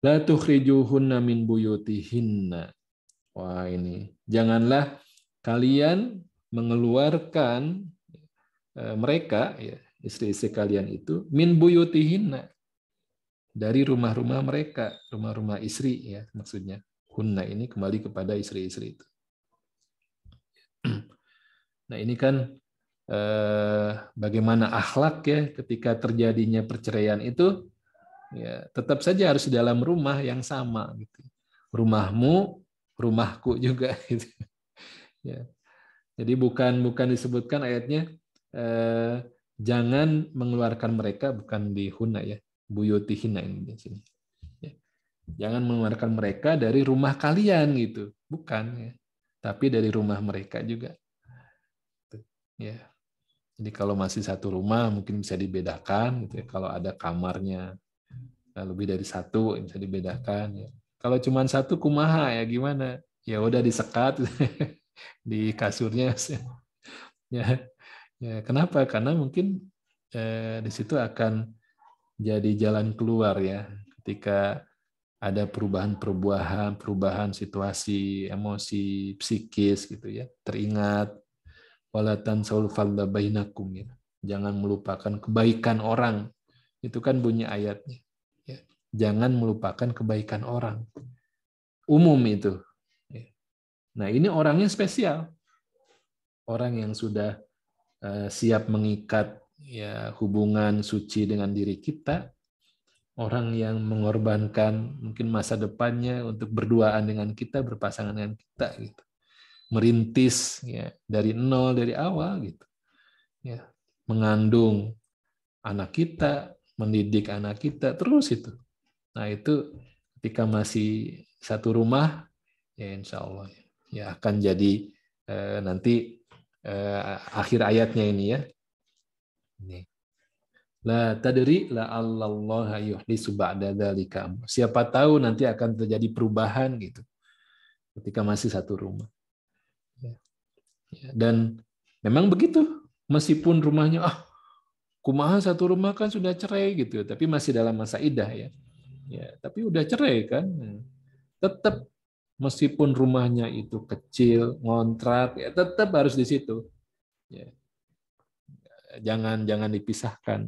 La tukhrijuhunna min buyutihinna. Wah ini, janganlah kalian mengeluarkan mereka ya, istri-istri kalian itu min buyutihinna, dari rumah-rumah mereka, rumah-rumah istri ya maksudnya. Hunna ini kembali kepada istri-istri itu. Nah ini kan bagaimana akhlak ya ketika terjadinya perceraian itu ya tetap saja harus di dalam rumah yang sama gitu. Rumahmu, rumahku juga gitu. Ya. Jadi bukan disebutkan ayatnya jangan mengeluarkan mereka, bukan di hunna ya, buyutihinna ini di sini. Ya. Jangan mengeluarkan mereka dari rumah kalian gitu, bukan ya. Tapi dari rumah mereka juga. Ya. Jadi kalau masih satu rumah mungkin bisa dibedakan gitu ya. Kalau ada kamarnya lebih dari satu bisa dibedakan ya. Kalau cuma satu kumaha ya gimana? Ya udah disekat di kasurnya. Ya. Ya, kenapa? Karena mungkin di situ akan jadi jalan keluar ya ketika ada perubahan situasi, emosi, psikis gitu ya. Teringat wala tansaul fadla bainakum ya. Jangan melupakan kebaikan orang. Itu kan bunyi ayatnya. Ya. Jangan melupakan kebaikan orang. Umum itu. Ya. Nah, ini orangnya spesial. Orang yang sudah siap mengikat ya hubungan suci dengan diri kita, orang yang mengorbankan mungkin masa depannya untuk berduaan dengan kita, berpasangan dengan kita gitu. Merintis ya dari nol, dari awal gitu. Ya, mengandung anak kita, mendidik anak kita terus itu. Nah, itu ketika masih satu rumah ya insya Allah ya akan jadi nanti akhir ayatnya ini ya. Ini. La tadri la Allah yuhdisu ba'da dzalika. Siapa tahu nanti akan terjadi perubahan gitu ketika masih satu rumah. Dan memang begitu, meskipun rumahnya kumaha satu rumah kan sudah cerai gitu, tapi masih dalam masa iddah ya. Ya, tapi udah cerai kan. Tetap meskipun rumahnya itu kecil, ngontrak ya tetap harus di situ. Ya. Jangan dipisahkan,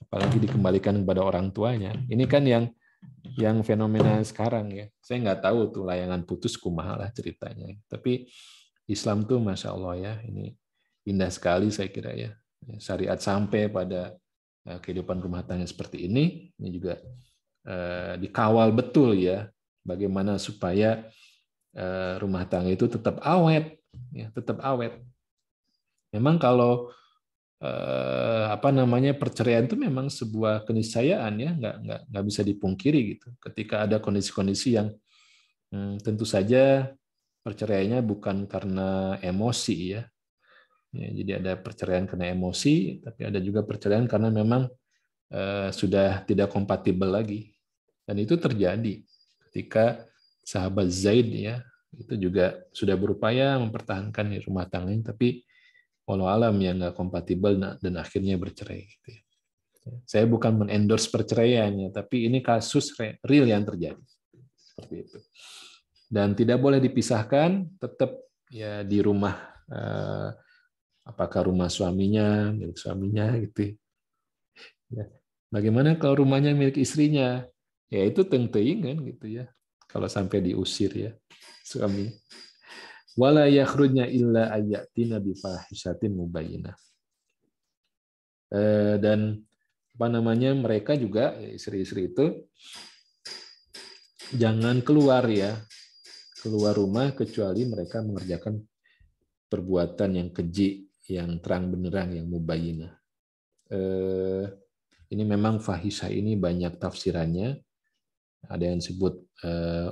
apalagi dikembalikan kepada orang tuanya. Ini kan yang fenomena sekarang ya. Saya nggak tahu tuh layangan putus kumaha lah ceritanya. Tapi Islam tuh Masya Allah ya, ini indah sekali saya kira ya. Syariat sampai pada kehidupan rumah tangga seperti ini juga dikawal betul ya. Bagaimana supaya rumah tangga itu tetap awet, ya, tetap awet. Memang kalau perceraian itu memang sebuah keniscayaan ya, nggak bisa dipungkiri gitu. Ketika ada kondisi-kondisi yang tentu saja perceraiannya bukan karena emosi ya. Jadi ada perceraian karena emosi, tapi ada juga perceraian karena memang sudah tidak kompatibel lagi. Dan itu terjadi ketika sahabat Zaid ya, itu juga sudah berupaya mempertahankan rumah tangganya, tapi walau alam yang nggak kompatibel dan akhirnya bercerai. Gitu ya. Saya bukan mengendorse perceraiannya, tapi ini kasus real yang terjadi seperti itu. Dan tidak boleh dipisahkan, tetap ya di rumah, apakah rumah suaminya, milik suaminya gitu. Ya. Bagaimana kalau rumahnya milik istrinya? Ya itu teng-teing kan gitu ya. Kalau sampai diusir ya suami. Wala yakhrujna illa ayatina bifahishatin mubayyinah. Dan mereka juga istri-istri itu jangan keluar rumah kecuali mereka mengerjakan perbuatan yang keji, yang terang benderang, yang mubayyinah. Ini memang fahisyah ini banyak tafsirannya. Ada yang sebut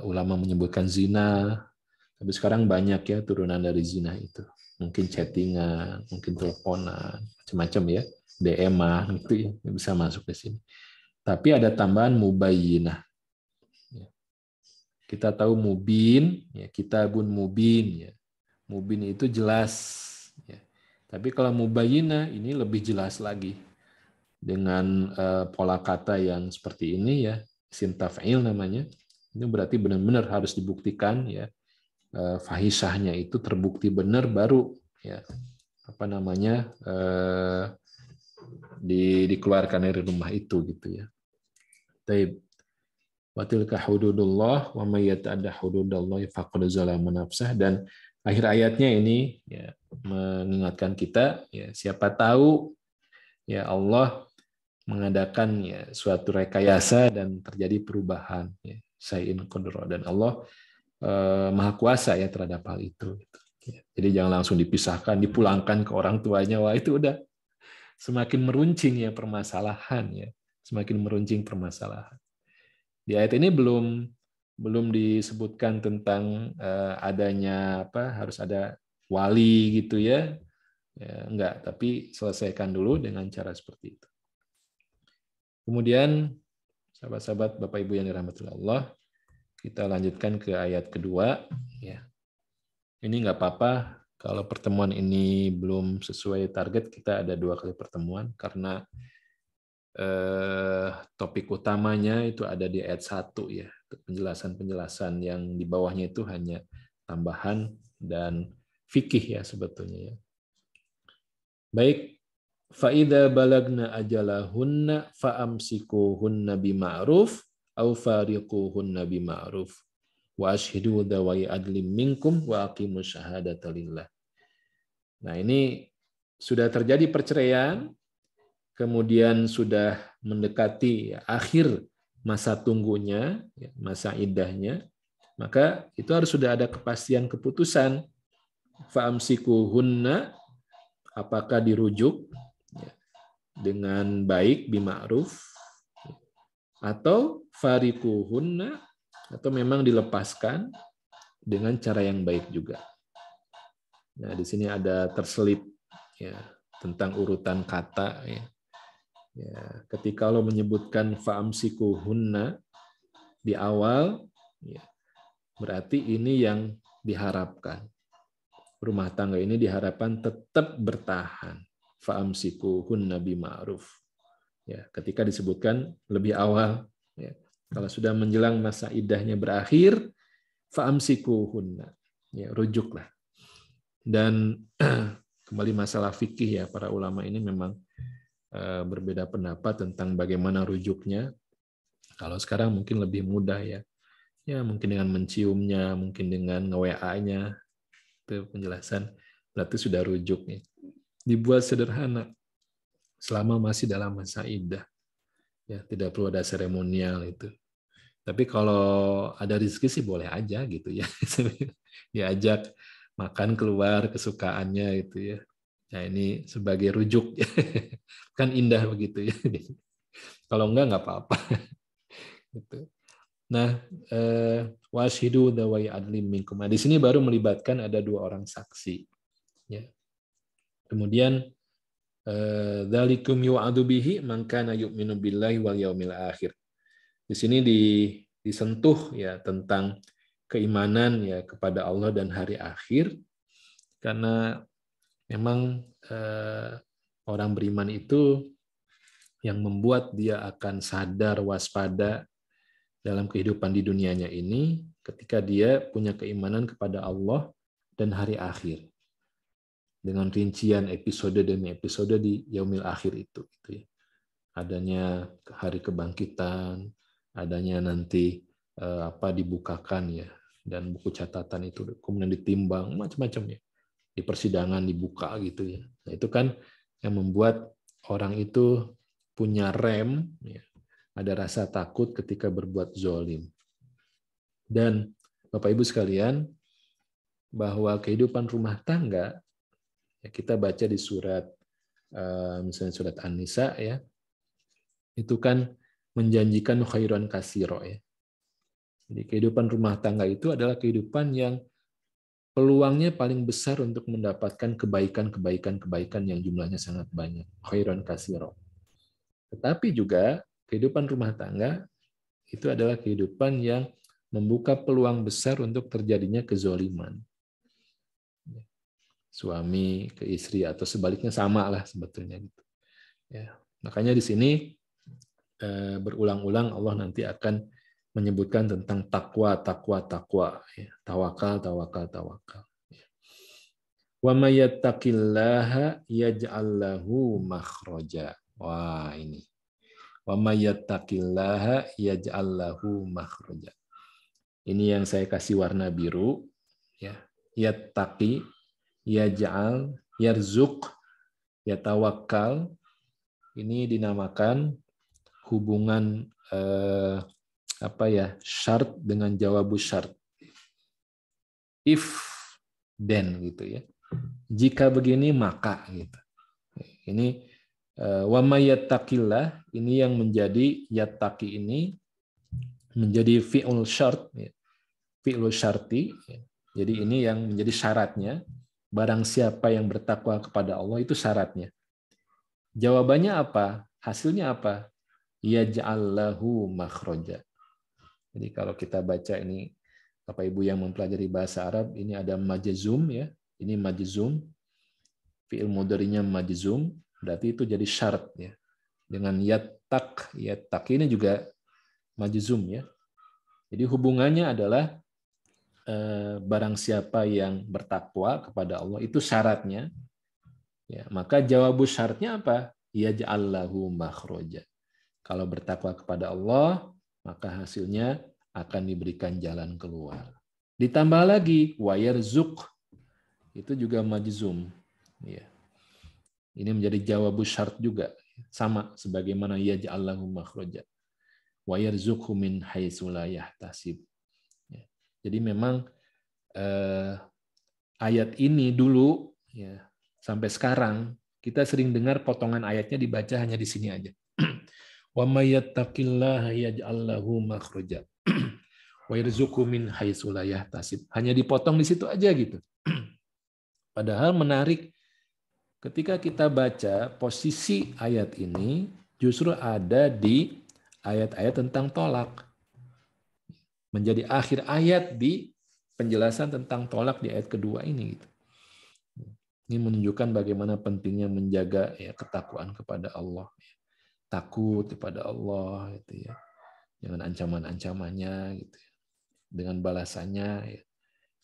ulama menyebutkan zina. Tapi sekarang banyak ya turunan dari zina itu. Mungkin chattingan, mungkin teleponan, macam-macam ya. DM-an gitu ya, bisa masuk ke sini. Tapi ada tambahan mubayyinah. Kita tahu mubin, ya, kitabun mubin. Ya. Mubin itu jelas. Ya. Tapi kalau mubayyinah ini lebih jelas lagi. Dengan pola kata yang seperti ini ya, isim taf'il namanya. Ini berarti benar-benar harus dibuktikan ya. Fahisyahnya itu terbukti benar baru ya dikeluarkan dari rumah itu gitu ya. Taib. Wa tilka hududullah wa may yata'adda hududallahi faqad zalama nafsah. Dan akhir ayatnya ini ya mengingatkan kita ya, siapa tahu ya Allah mengadakan ya suatu rekayasa dan terjadi perubahan ya, syai'in qadra, dan Allah Maha Kuasa ya terhadap hal itu. Jadi jangan langsung dipisahkan, dipulangkan ke orang tuanya. Wah itu udah semakin meruncing ya permasalahan ya, semakin meruncing permasalahan. Di ayat ini belum disebutkan tentang adanya harus ada wali gitu ya. Enggak, tapi selesaikan dulu dengan cara seperti itu. Kemudian sahabat-sahabat Bapak Ibu yang dirahmati Allah, kita lanjutkan ke ayat kedua. Ya. Ini nggak apa-apa kalau pertemuan ini belum sesuai target, kita ada 2 kali pertemuan karena topik utamanya itu ada di ayat 1 ya. Penjelasan-penjelasan yang di bawahnya itu hanya tambahan dan fikih ya sebetulnya ya. Baik, faida balagna ajalahunna faamsikuhunna bima'ruf au fariquhunna bima'ruf wa asyhidu dzawai adlim minkum wa aqimus syahadata lillah. Nah, ini sudah terjadi perceraian, kemudian sudah mendekati akhir masa tunggunya, masa iddahnya, maka itu harus sudah ada kepastian keputusan. Fa'amsikuhunna, apakah dirujuk dengan baik bima'ruf, atau fariquhunna, atau memang dilepaskan dengan cara yang baik juga. Nah, di sini ada terselip ya tentang urutan kata ya. Ya, ketika Allah menyebutkan fa'amsikuhunna di awal, ya, berarti ini yang diharapkan. Rumah tangga ini diharapkan tetap bertahan. Fa'amsikuhunna bima'ruf. Ya, ketika disebutkan lebih awal, ya, kalau sudah menjelang masa iddahnya berakhir, fa'amsikuhunna. Ya, rujuklah. Dan kembali masalah fikih ya, para ulama ini memang berbeda pendapat tentang bagaimana rujuknya. Kalau sekarang mungkin lebih mudah ya. Ya, mungkin dengan menciumnya, mungkin dengan nge-WA-nya. Itu penjelasan. Berarti sudah rujuk nih. Dibuat sederhana. Selama masih dalam masa iddah. Ya, tidak perlu ada seremonial itu. Tapi kalau ada rezeki sih boleh aja gitu ya. Diajak makan keluar kesukaannya itu ya. Nah, ini sebagai rujuk. Kan indah begitu ya. Kalau enggak apa-apa. Gitu. Nah, washidu dawai adlim minkum. Nah, di sini baru melibatkan ada 2 orang saksi. Ya. Kemudian dzalikum yu'adu bihi man kana yu'minu billahi wal yaumil akhir. Di sini disentuh ya tentang keimanan ya kepada Allah dan hari akhir, karena memang orang beriman itu yang membuat dia akan sadar, waspada dalam kehidupan di dunianya ini ketika dia punya keimanan kepada Allah dan hari akhir. Dengan rincian episode demi episode di yaumil akhir itu ya. Adanya hari kebangkitan, adanya nanti dibukakan ya, dan buku catatan itu kemudian ditimbang macam-macam ya. Di persidangan dibuka gitu ya. Nah, itu kan yang membuat orang itu punya rem ya. Ada rasa takut ketika berbuat zolim. Dan Bapak Ibu sekalian, bahwa kehidupan rumah tangga, ya kita baca di surat, misalnya surat An-Nisa ya, itu kan menjanjikan khairan kasiro ya. Jadi kehidupan rumah tangga itu adalah kehidupan yang peluangnya paling besar untuk mendapatkan kebaikan yang jumlahnya sangat banyak. Khairan kasiro. Tetapi juga kehidupan rumah tangga itu adalah kehidupan yang membuka peluang besar untuk terjadinya kezoliman. Suami ke istri atau sebaliknya sama lah sebetulnya gitu. Ya, makanya di sini berulang-ulang Allah nanti akan menyebutkan tentang takwa, ya. Tawakal. Ya. Wa may yattaqillaha yaj'al lahu makhraja. Wah, ini. Wa may yattaqillaha yaj'al lahu makhraja. Ini yang saya kasih warna biru ya. Yattaqi, yaj'al, yarzuq, yatawakkal. Ini dinamakan hubungan syarat dengan jawabu syarat. If then gitu ya. Jika begini maka gitu. Ini wa may yattaqillah, ini yang menjadi yattaqi ini menjadi fi'ul syart ya. Fi'ul syarti ya. Jadi ini yang menjadi syaratnya. Barang siapa yang bertakwa kepada Allah itu syaratnya. Jawabannya apa? Hasilnya apa? Yaj'al lahu makhraja. Jadi kalau kita baca ini, Bapak Ibu yang mempelajari bahasa Arab, ini ada majzum ya. Ini majzum. Fi'il mudhari'nya majzum, berarti itu jadi syarat ya. Dengan yattaq ini juga majzum ya. Jadi hubungannya adalah barang siapa yang bertakwa kepada Allah itu syaratnya. Ya, maka jawabu syaratnya apa? Yaj'al lahu makhraja. Kalau bertakwa kepada Allah, maka hasilnya akan diberikan jalan keluar. Ditambah lagi wa yarzuq, itu juga majzum. Ya. Ini menjadi jawabu syarat juga, sama sebagaimana yaj'al lahu makhraja. Wa yarzuqhu min haitsu la yahtasib. Ya. Jadi memang ayat ini dulu ya, sampai sekarang kita sering dengar potongan ayatnya dibaca hanya di sini aja. Wa may yattaqillaha yaj'al lahu makhraja wa yarzuqhu min haitsu la yahtasib. Hanya dipotong di situ aja gitu. Padahal menarik, ketika kita baca posisi ayat ini justru ada di ayat-ayat tentang tolak. Menjadi akhir ayat di penjelasan tentang tolak di ayat kedua ini. Ini menunjukkan bagaimana pentingnya menjaga ya ketakwaan kepada Allah. Takut kepada Allah gitu ya. Dengan ancaman-ancamannya gitu ya. Dengan balasannya ya.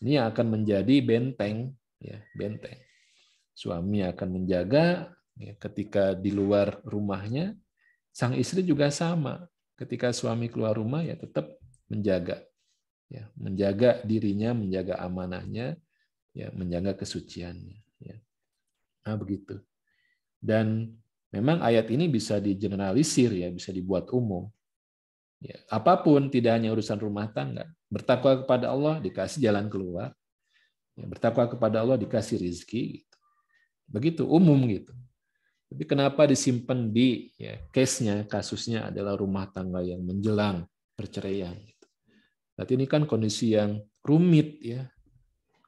Ini yang akan menjadi benteng ya, benteng. Suami akan menjaga ya, ketika di luar rumahnya, sang istri juga sama. Ketika suami keluar rumah ya tetap menjaga. Ya, menjaga dirinya, menjaga amanahnya, ya, menjaga kesuciannya. Ya. Nah, begitu. Dan memang ayat ini bisa digeneralisir, ya, bisa dibuat umum. Ya, apapun, tidak hanya urusan rumah tangga. Bertakwa kepada Allah dikasih jalan keluar. Ya, bertakwa kepada Allah dikasih rizki. Gitu. Begitu umum gitu. Tapi kenapa disimpan di ya, case-nya, kasusnya adalah rumah tangga yang menjelang perceraian. Berarti ini kan kondisi yang rumit, ya,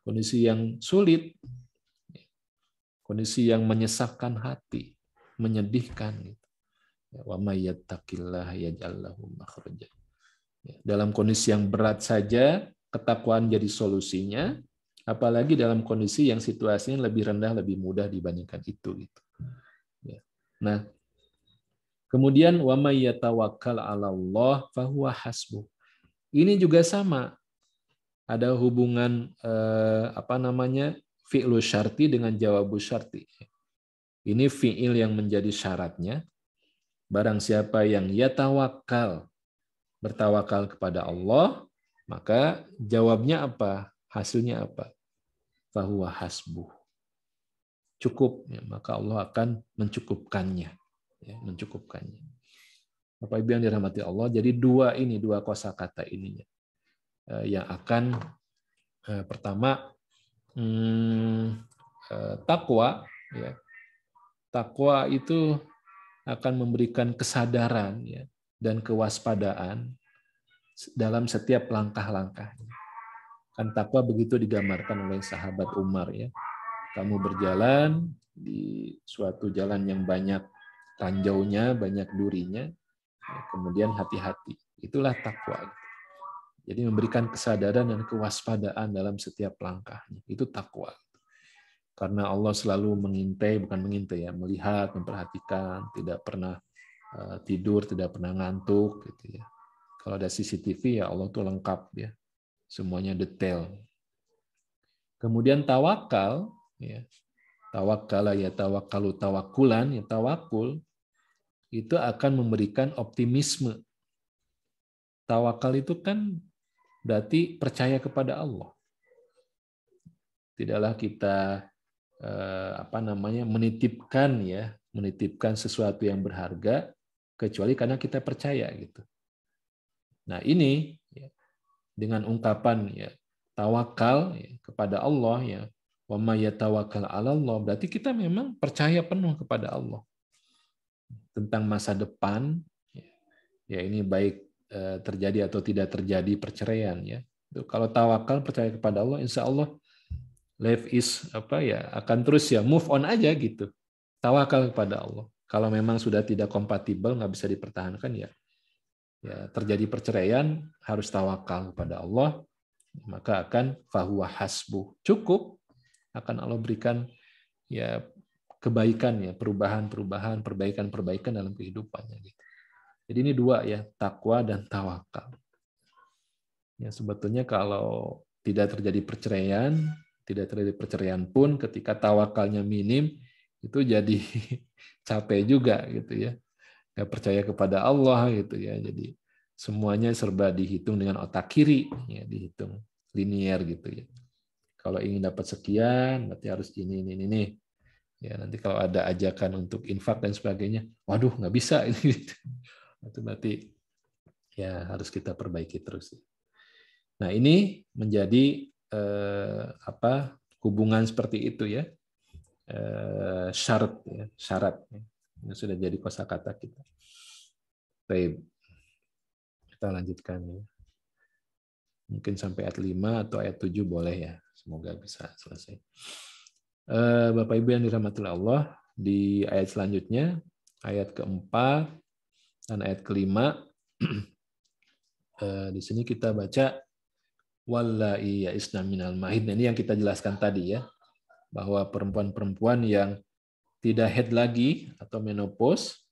kondisi yang sulit, kondisi yang menyesakkan hati, menyedihkan. Wa may yattaqillaha yaj'al lahu makhraja. Dalam kondisi yang berat saja, ketakwaan jadi solusinya, apalagi dalam kondisi yang situasinya lebih rendah, lebih mudah dibandingkan itu. Nah, kemudian wa may yatawakkal 'alallah fahuwa hasbuh. Ini juga sama. Ada hubungan fi'lu syarti dengan jawabu syarti. Ini fi'il yang menjadi syaratnya. Barang siapa yang yatawakkal, bertawakal kepada Allah, maka jawabnya apa? Hasilnya apa? Fahuwa hasbuh. Cukup, ya, maka Allah akan mencukupkannya. Ya, mencukupkannya. Bapak Ibu yang dirahmati Allah, jadi dua kosakata ini yang akan pertama takwa, ya. Takwa itu akan memberikan kesadaran ya, dan kewaspadaan dalam setiap langkah-langkahnya. Kan takwa begitu digambarkan oleh sahabat Umar ya. Kamu berjalan di suatu jalan yang banyak ranjaunya, banyak durinya, ya, kemudian hati-hati. Itulah takwa. Jadi memberikan kesadaran dan kewaspadaan dalam setiap langkahnya. Itu takwa. Karena Allah selalu mengintai, bukan mengintai ya, melihat, memperhatikan, tidak pernah tidur, tidak pernah ngantuk gitu ya. Kalau ada CCTV ya Allah tuh lengkap ya. Semuanya detail. Kemudian tawakal ya. Tawakkala ya tawakkalu tawakkulan ya tawakul itu akan memberikan optimisme. Tawakal itu kan berarti percaya kepada Allah. Tidaklah kita menitipkan sesuatu yang berharga kecuali karena kita percaya gitu. Nah, ini ya, dengan ungkapan ya tawakal ya, kepada Allah ya, wa may yatawakkal 'alallah, berarti kita memang percaya penuh kepada Allah tentang masa depan ya ini baik terjadi atau tidak terjadi perceraian ya. Kalau tawakal percaya kepada Allah, insya Allah life is akan terus ya move on aja gitu. Tawakal kepada Allah. Kalau memang sudah tidak kompatibel, nggak bisa dipertahankan ya terjadi perceraian, harus tawakal kepada Allah, maka akan fahuwa hasbuh. Cukup akan Allah berikan ya kebaikan ya, perubahan-perubahan, perbaikan-perbaikan dalam kehidupannya gitu. Jadi ini dua ya, takwa dan tawakal. Ya sebetulnya kalau tidak terjadi perceraian pun ketika tawakalnya minim itu jadi capek juga gitu ya. Nggak percaya kepada Allah gitu ya. Jadi semuanya serba dihitung dengan otak kiri ya, dihitung linier gitu ya. Kalau ingin dapat sekian berarti harus ini. Ya, nanti kalau ada ajakan untuk infak dan sebagainya, waduh nggak bisa ini. Itu berarti ya harus kita perbaiki terus. Nah, ini menjadi hubungan seperti itu ya. Syarat ya. Ini sudah jadi kosakata kita. Baik. Kita lanjutkan ya. Mungkin sampai ayat 5 atau ayat 7 boleh ya. Semoga bisa selesai. Bapak Ibu yang dirahmati Allah, di ayat selanjutnya, ayat keempat dan ayat kelima, di sini kita baca wallai ya'isna minal mahid. Ini yang kita jelaskan tadi ya, bahwa perempuan-perempuan yang tidak haid lagi atau menopause,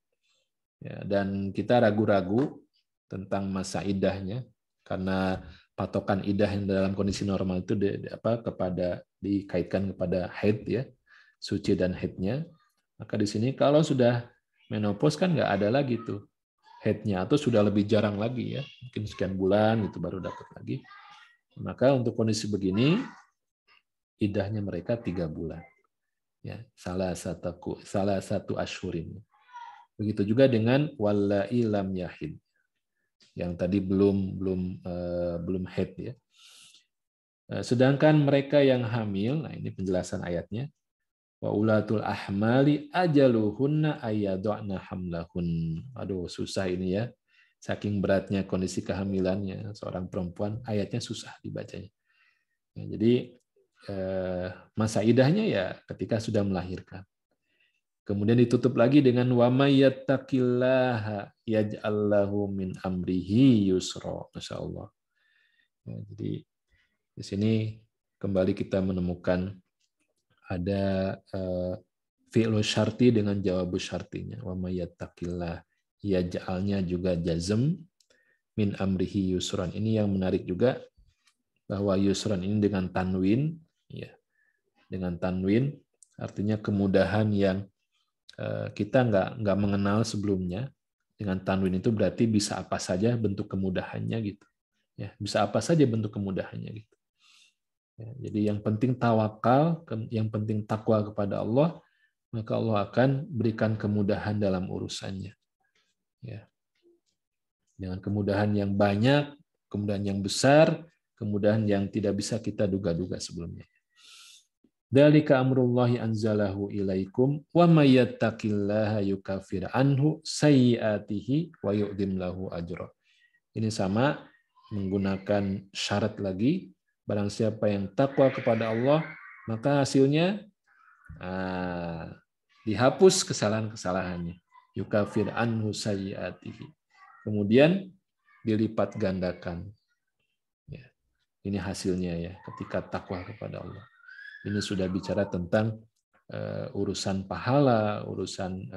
ya, dan kita ragu-ragu tentang masa iddahnya karena patokan idah yang dalam kondisi normal itu dikaitkan kepada haid ya, suci dan haidnya. Maka di sini kalau sudah menopause kan nggak ada lagi tuh haidnya, atau sudah lebih jarang lagi ya, mungkin sekian bulan itu baru dapat lagi. Maka untuk kondisi begini idahnya mereka 3 bulan. Ya, salah satu asyhurin. Begitu juga dengan wallai lam yahid, yang tadi belum haid ya. Sedangkan mereka yang hamil, nah ini penjelasan ayatnya, wa ulatul ahmali ajaluhunna ayyadna hamlahun. Aduh, susah ini ya. Saking beratnya kondisi kehamilannya seorang perempuan, ayatnya susah dibacanya. Ya, jadi masa idahnya ya ketika sudah melahirkan. Kemudian ditutup lagi dengan wa may yattaqillaha yaj'al lahu min amrihi yusra. Masyaallah. Ya, jadi di sini kembali kita menemukan ada fi'lu syarti dengan jawabu syartinya. Wa may yattaqillah, yaj'alnya juga jazm, min amrihi yusran. Ini yang menarik juga, bahwa yusran ini dengan tanwin, ya, dengan tanwin artinya kemudahan yang kita nggak mengenal sebelumnya. Dengan tanwin itu berarti bisa apa saja bentuk kemudahannya gitu. Ya, bisa apa saja bentuk kemudahannya gitu. Ya, jadi yang penting tawakal, yang penting takwa kepada Allah, maka Allah akan berikan kemudahan dalam urusannya. Ya. Dengan kemudahan yang banyak, kemudahan yang besar, kemudahan yang tidak bisa kita duga-duga sebelumnya. Dzalika amrullahi anzalahu ilaikum wa may yattaqillaha yukaffir anhu sayyi'atihi wa yu'dzim lahu ajra. Ini sama menggunakan syarat lagi, barang siapa yang takwa kepada Allah, maka hasilnya dihapus kesalahan-kesalahannya. Yukaffir anhu sayyi'atihi. Kemudian dilipat gandakan. Ya. Ini hasilnya ya ketika takwa kepada Allah. Ini sudah bicara tentang urusan pahala, urusan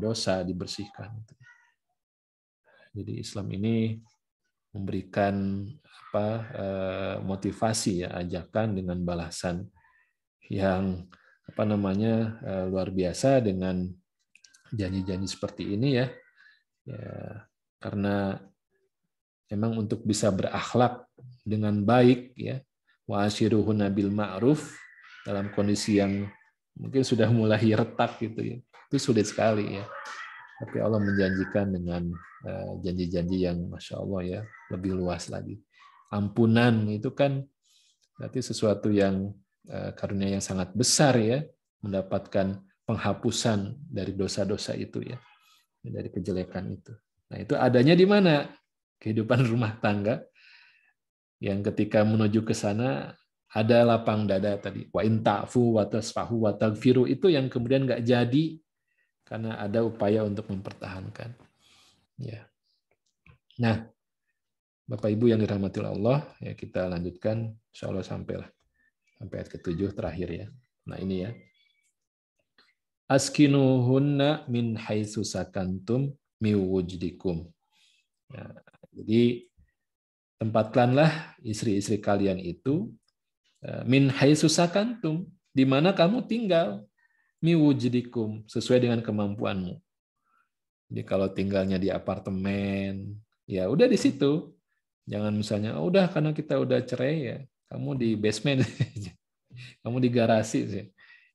dosa dibersihkan. Jadi Islam ini memberikan motivasi ya, ajakan dengan balasan yang luar biasa dengan janji-janji seperti ini ya. Ya, karena memang untuk bisa berakhlak dengan baik ya, wa asyiruhunna bil ma'ruf, dalam kondisi yang mungkin sudah mulai retak gitu ya, itu sulit sekali ya. Tapi Allah menjanjikan dengan janji-janji yang Masya Allah ya, lebih luas lagi. Ampunan itu kan berarti sesuatu yang karunia yang sangat besar ya, mendapatkan penghapusan dari dosa-dosa itu ya, dari kejelekan itu. Nah itu adanya di mana? Kehidupan rumah tangga, yang ketika menuju ke sana ada lapang dada tadi, wa in ta'fu wa tasfahu wa taghfiru, itu yang kemudian nggak jadi karena ada upaya untuk mempertahankan. Ya. Nah, Bapak Ibu yang dirahmati Allah, ya kita lanjutkan insyaallah sampai ayat ke-7 terakhir ya. Nah, ini ya. Askinuhunna min haitsu sakantum min wujdikum. Ya, jadi tempatkanlah istri-istri kalian itu min haitsu sakantum, di mana kamu tinggal, mi wujdikum, sesuai dengan kemampuanmu. Jadi kalau tinggalnya di apartemen, ya udah di situ. Jangan misalnya, oh, udah karena kita udah cerai ya, kamu di basement, kamu di garasi sih.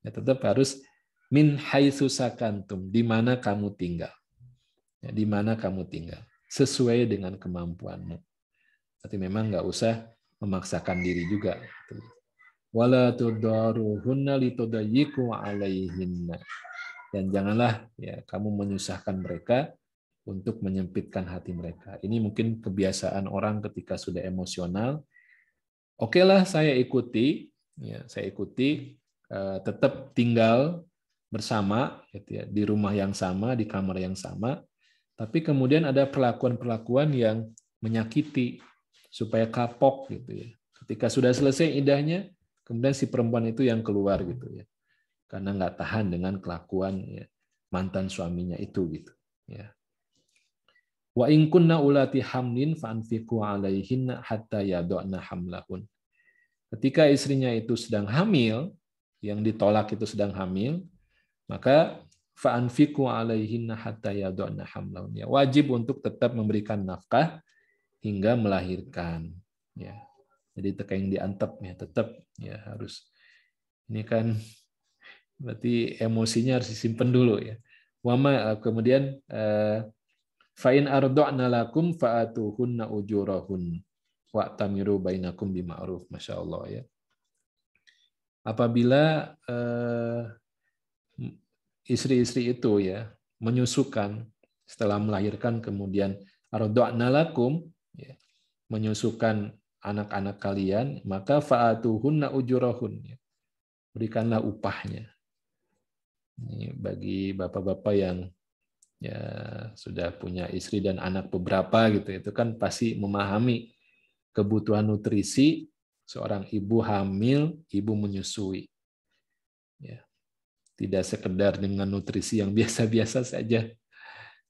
Ya tetap harus min haitsu sakantum, di mana kamu tinggal. Ya, di mana kamu tinggal, sesuai dengan kemampuanmu. Tapi memang nggak usah memaksakan diri juga. Wala tudaruhunna litudayyiqu alaihinna. Dan janganlah ya kamu menyusahkan mereka untuk menyempitkan hati mereka. Ini mungkin kebiasaan orang ketika sudah emosional. Oke lah, saya ikuti, ya, saya ikuti tetap tinggal bersama gitu ya, di rumah yang sama, di kamar yang sama, tapi kemudian ada perlakuan-perlakuan yang menyakiti supaya kapok gitu ya. Ketika sudah selesai iddahnya, kemudian si perempuan itu yang keluar gitu ya, karena nggak tahan dengan kelakuan ya, mantan suaminya itu gitu ya. Wa in kunna ulati hamlin fa anfiqu alaihinna hatta yad'na hamlahun. Ketika istrinya itu sedang hamil, yang ditolak itu sedang hamil, maka fa anfiqu alaihinna hatta yad'na hamlahun. Ya, wajib untuk tetap memberikan nafkah hingga melahirkan ya. Jadi teka yang diantep ya, tetap ya harus. Ini kan berarti emosinya harus disimpan dulu ya. Wama kemudian fa in arda'na lakum fa'atuhunna ujurahun wa'tamiru bainakum bima'ruf. Masya Allah ya. Apabila istri-istri itu ya menyusukan setelah melahirkan, kemudian arda'na lakum ya, menyusukan anak-anak kalian, maka fa'atuhunna ujurahun ya. Berikanlah upahnya. Ini bagi bapak-bapak yang ya sudah punya istri dan anak beberapa gitu, itu kan pasti memahami kebutuhan nutrisi seorang ibu hamil, ibu menyusui. Ya. Tidak sekedar dengan nutrisi yang biasa-biasa saja.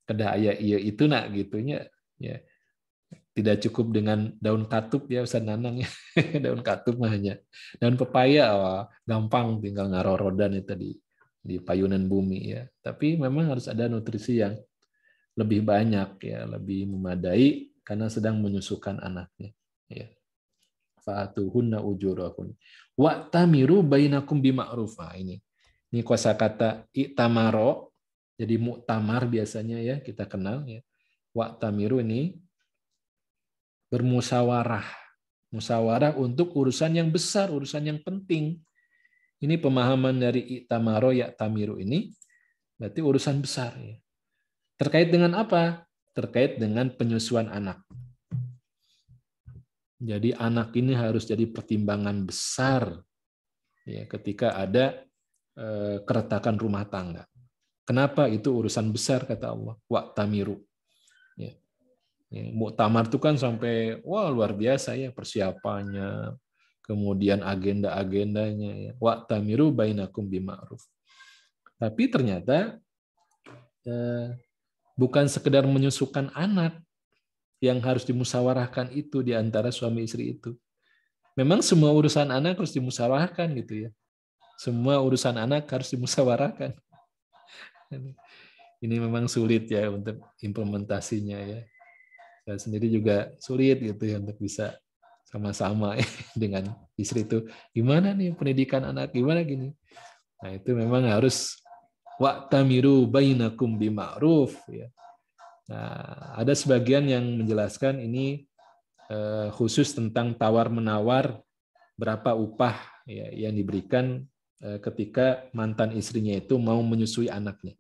Kedah aya iya itu nak gitunya ya. Tidak cukup dengan daun katup ya Ustaz Nanang ya. Daun katup mah hanya daun pepaya gampang tinggal ngarorodan itu di payunan bumi ya. Tapi memang harus ada nutrisi yang lebih banyak ya, lebih memadai karena sedang menyusukan anaknya ya. Fa'atuhunna ujurahun wa'tamiru bainakum bima'ruf. Ini kosakata i'tamaro, jadi muktamar biasanya ya kita kenal ya. Wa'tamiru ini bermusyawarah. Musyawarah untuk urusan yang besar, urusan yang penting. Ini pemahaman dari i'tamaro ya'tamiru ini berarti urusan besar ya. Terkait dengan apa? Terkait dengan penyusuan anak. Jadi anak ini harus jadi pertimbangan besar ya ketika ada keretakan rumah tangga. Kenapa? Itu urusan besar kata Allah. Wa'tamiru. Ya. Muktamar itu kan sampai wah luar biasa ya persiapannya, kemudian agenda-agendanya ya. Wa'tamiru bainakum bima'ruf. Tapi ternyata bukan sekedar menyusukan anak yang harus dimusyawarahkan itu di antara suami istri itu. Memang semua urusan anak harus dimusyawarahkan gitu ya. Semua urusan anak harus dimusyawarahkan. Ini memang sulit ya untuk implementasinya ya. Saya sendiri juga sulit gitu ya untuk bisa sama-sama ya, dengan istri itu. Gimana nih pendidikan anak, gimana gini. Nah itu memang harus wa'tamiru bainakum bima'ruf ya. Nah, ada sebagian yang menjelaskan ini khusus tentang tawar-menawar berapa upah ya, yang diberikan ketika mantan istrinya itu mau menyusui anaknya.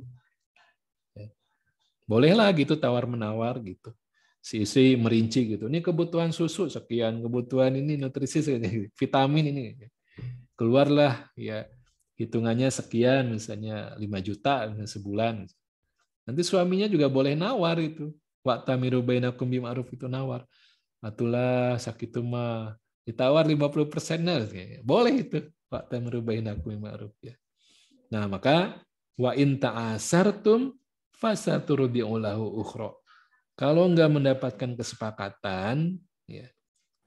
Bolehlah gitu tawar-menawar gitu. Si istri merinci gitu. Ini kebutuhan susu sekian, kebutuhan ini nutrisi sekian, vitamin ini. Keluarlah ya hitungannya sekian, misalnya 5 juta sebulan. Nanti suaminya juga boleh nawar itu. Wa'tamiru bainakum bima'ruf itu nawar. Atulah sakitu mah ditawar 50% nah. Boleh itu. Wa'tamiru bainakum bima'ruf ya. Nah, maka wa in ta'asartum fasaturdi'u lahu ukhra. Kalau enggak mendapatkan kesepakatan ya.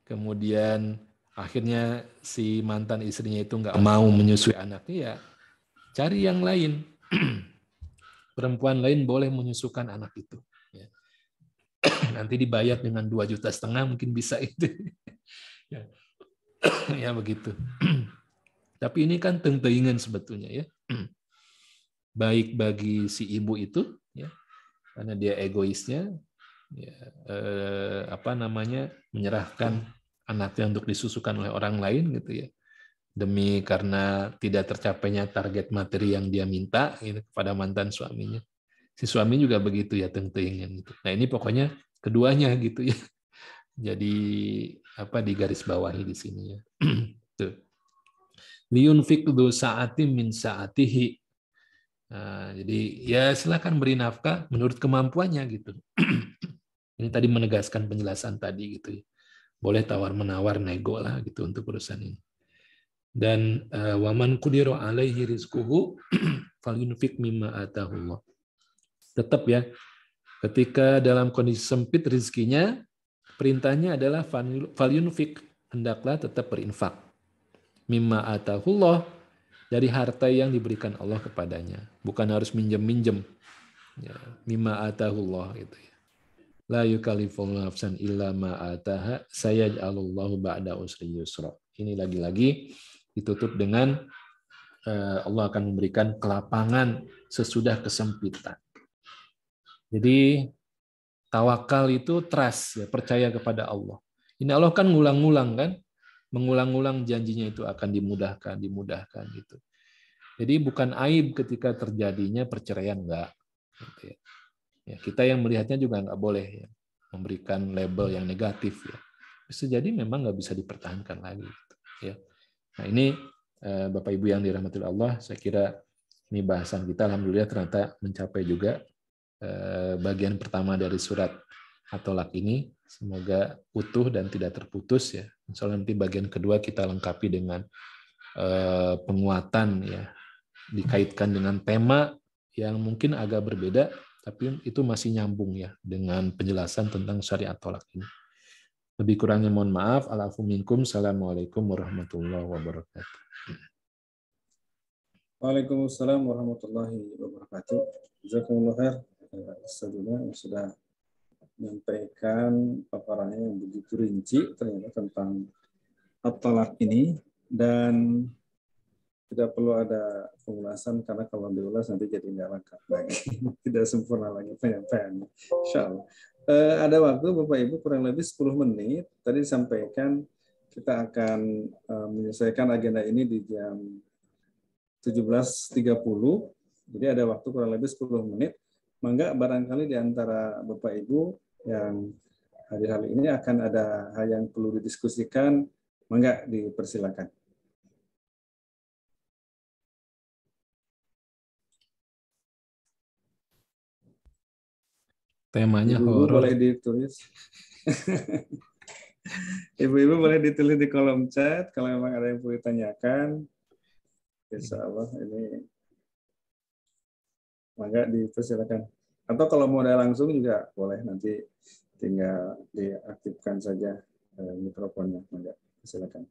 Kemudian akhirnya si mantan istrinya itu enggak mau menyusui anaknya ya, cari yang lain. Perempuan lain boleh menyusukan anak itu. Ya. Nanti dibayar dengan 2,5 juta mungkin bisa itu. Ya, ya begitu. Tapi ini kan tengteingan sebetulnya ya. Baik bagi si ibu itu, ya, karena dia egoisnya, ya, menyerahkan anaknya untuk disusukan oleh orang lain gitu ya, demi karena tidak tercapainya target materi yang dia minta gitu, kepada mantan suaminya. Si suami juga begitu ya teng-tengan gitu. Nah ini pokoknya keduanya gitu ya. Jadi di garis bawahi di sini ya. Tuh. Liyunfik dzu sa'atin min sa'atihi. Nah, jadi ya silakan beri nafkah menurut kemampuannya gitu. Ini tadi menegaskan penjelasan tadi gitu ya. Boleh tawar-menawar, nego lah gitu untuk urusan ini. Dan waman qudira alaihi rizquhu falyunfik mimma atahullah. Tetap ya, ketika dalam kondisi sempit rezekinya, perintahnya adalah falyunfik, hendaklah tetap berinfak. Mimma atahullah, dari harta yang diberikan Allah kepadanya. Bukan harus minjem-minjem. Ya, mimma atahullah gitu ya. La yukallifullahu nafsan illa ma ataha sayaj'alullahu ba'da usri yusra. Ini lagi-lagi ditutup dengan Allah akan memberikan kelapangan sesudah kesempitan. Jadi tawakal itu trust, ya, percaya kepada Allah. Ini Allah kan ngulang-ngulang kan, mengulang-ulang janjinya itu akan dimudahkan gitu. Jadi bukan aib ketika terjadinya perceraian, enggak. Gitu ya. Ya, kita yang melihatnya juga nggak boleh ya, memberikan label yang negatif ya. Bisa jadi memang nggak bisa dipertahankan lagi. Gitu, ya. Nah ini Bapak Ibu yang dirahmati Allah, saya kira ini bahasan kita alhamdulillah ternyata mencapai juga bagian pertama dari surat At-Tolak ini. Semoga utuh dan tidak terputus ya. Insya Allah nanti bagian kedua kita lengkapi dengan penguatan ya, dikaitkan dengan tema yang mungkin agak berbeda, tapi itu masih nyambung ya dengan penjelasan tentang syariat tolak ini. Lebih kurangnya mohon maaf. Alafu minkum. Assalamualaikum warahmatullahi wabarakatuh. Waalaikumsalam warahmatullahi wabarakatuh. Jazakumullah khair Ustazuna yang sudah menyampaikan paparannya yang begitu rinci ternyata tentang at-talaq ini, dan tidak perlu ada pengulasan karena kalau diulas nanti jadi nggak lengkap lagi, tidak sempurna lagi penyampaiannya. Insyaallah. Ada waktu Bapak Ibu kurang lebih 10 menit. Tadi disampaikan kita akan menyelesaikan agenda ini di jam 17.30. Jadi ada waktu kurang lebih 10 menit. Mangga barangkali di antara Bapak Ibu yang hari-hari ini akan ada hal yang perlu didiskusikan, mangga dipersilakan. Temanya Ibu-ibu horor. boleh ditulis. Ibu-ibu boleh ditulis di kolom chat kalau memang ada yang perlu ditanyakan. Insya Allah ini mangga dipersilakan. Atau kalau mau ada langsung juga boleh, nanti tinggal diaktifkan saja mikrofonnya. Mangga silakan.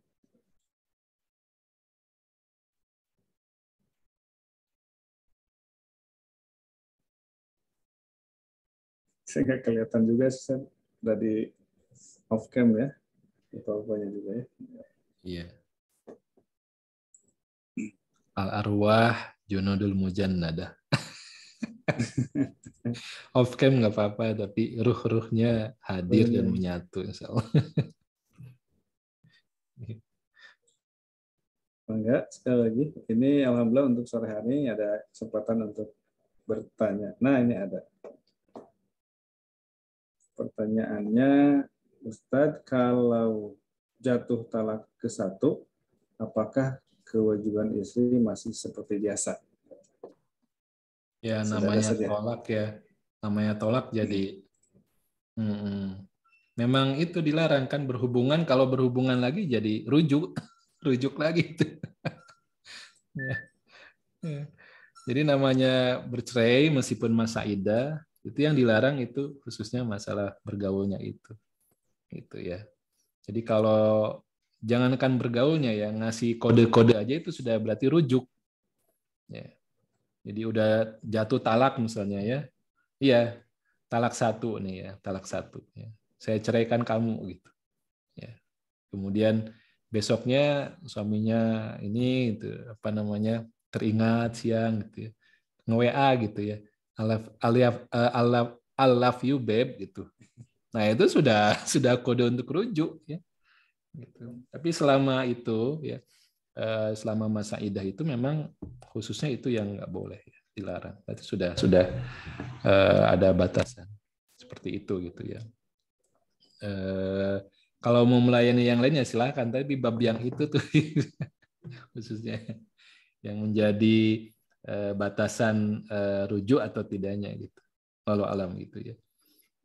Saya nggak kelihatan juga, Ustaz. Dari off cam ya, apa-apanya juga ya. Iya. Al-arwah junudul mujannadah. Off cam nggak apa-apa, tapi ruh-ruhnya hadir dan menyatu, insya Allah. Mangga, sekali lagi, ini alhamdulillah untuk sore hari ini ada kesempatan untuk bertanya. Nah, ini ada. Pertanyaannya, Ustadz, kalau jatuh talak ke-1, apakah kewajiban istri masih seperti biasa? Ya namanya tolak ya, namanya tolak jadi memang itu dilarang kan berhubungan, kalau berhubungan lagi jadi rujuk lagi itu. Ya. Ya. Jadi namanya bercerai meskipun masa iddah, itu yang dilarang itu khususnya masalah bergaulnya itu ya. Jadi kalau jangankan bergaulnya ya, ngasih kode-kode aja itu sudah berarti rujuk. Ya. Jadi udah jatuh talak misalnya ya, iya talak 1 nih ya, talak 1. Ya. Saya ceraikan kamu gitu. Ya. Kemudian besoknya suaminya ini itu apa namanya teringat siang gitu ya, nge-WA gitu ya, I love you babe gitu. Nah itu sudah kode untuk rujuk ya. Gitu. Tapi selama itu ya, selama masa iddah itu memang khususnya itu yang nggak boleh ya, dilarang. Itu sudah ada batasan seperti itu gitu ya. Kalau mau melayani yang lainnya silakan, tapi bab yang itu tuh khususnya yang menjadi batasan rujuk atau tidaknya gitu. Walau alam gitu ya.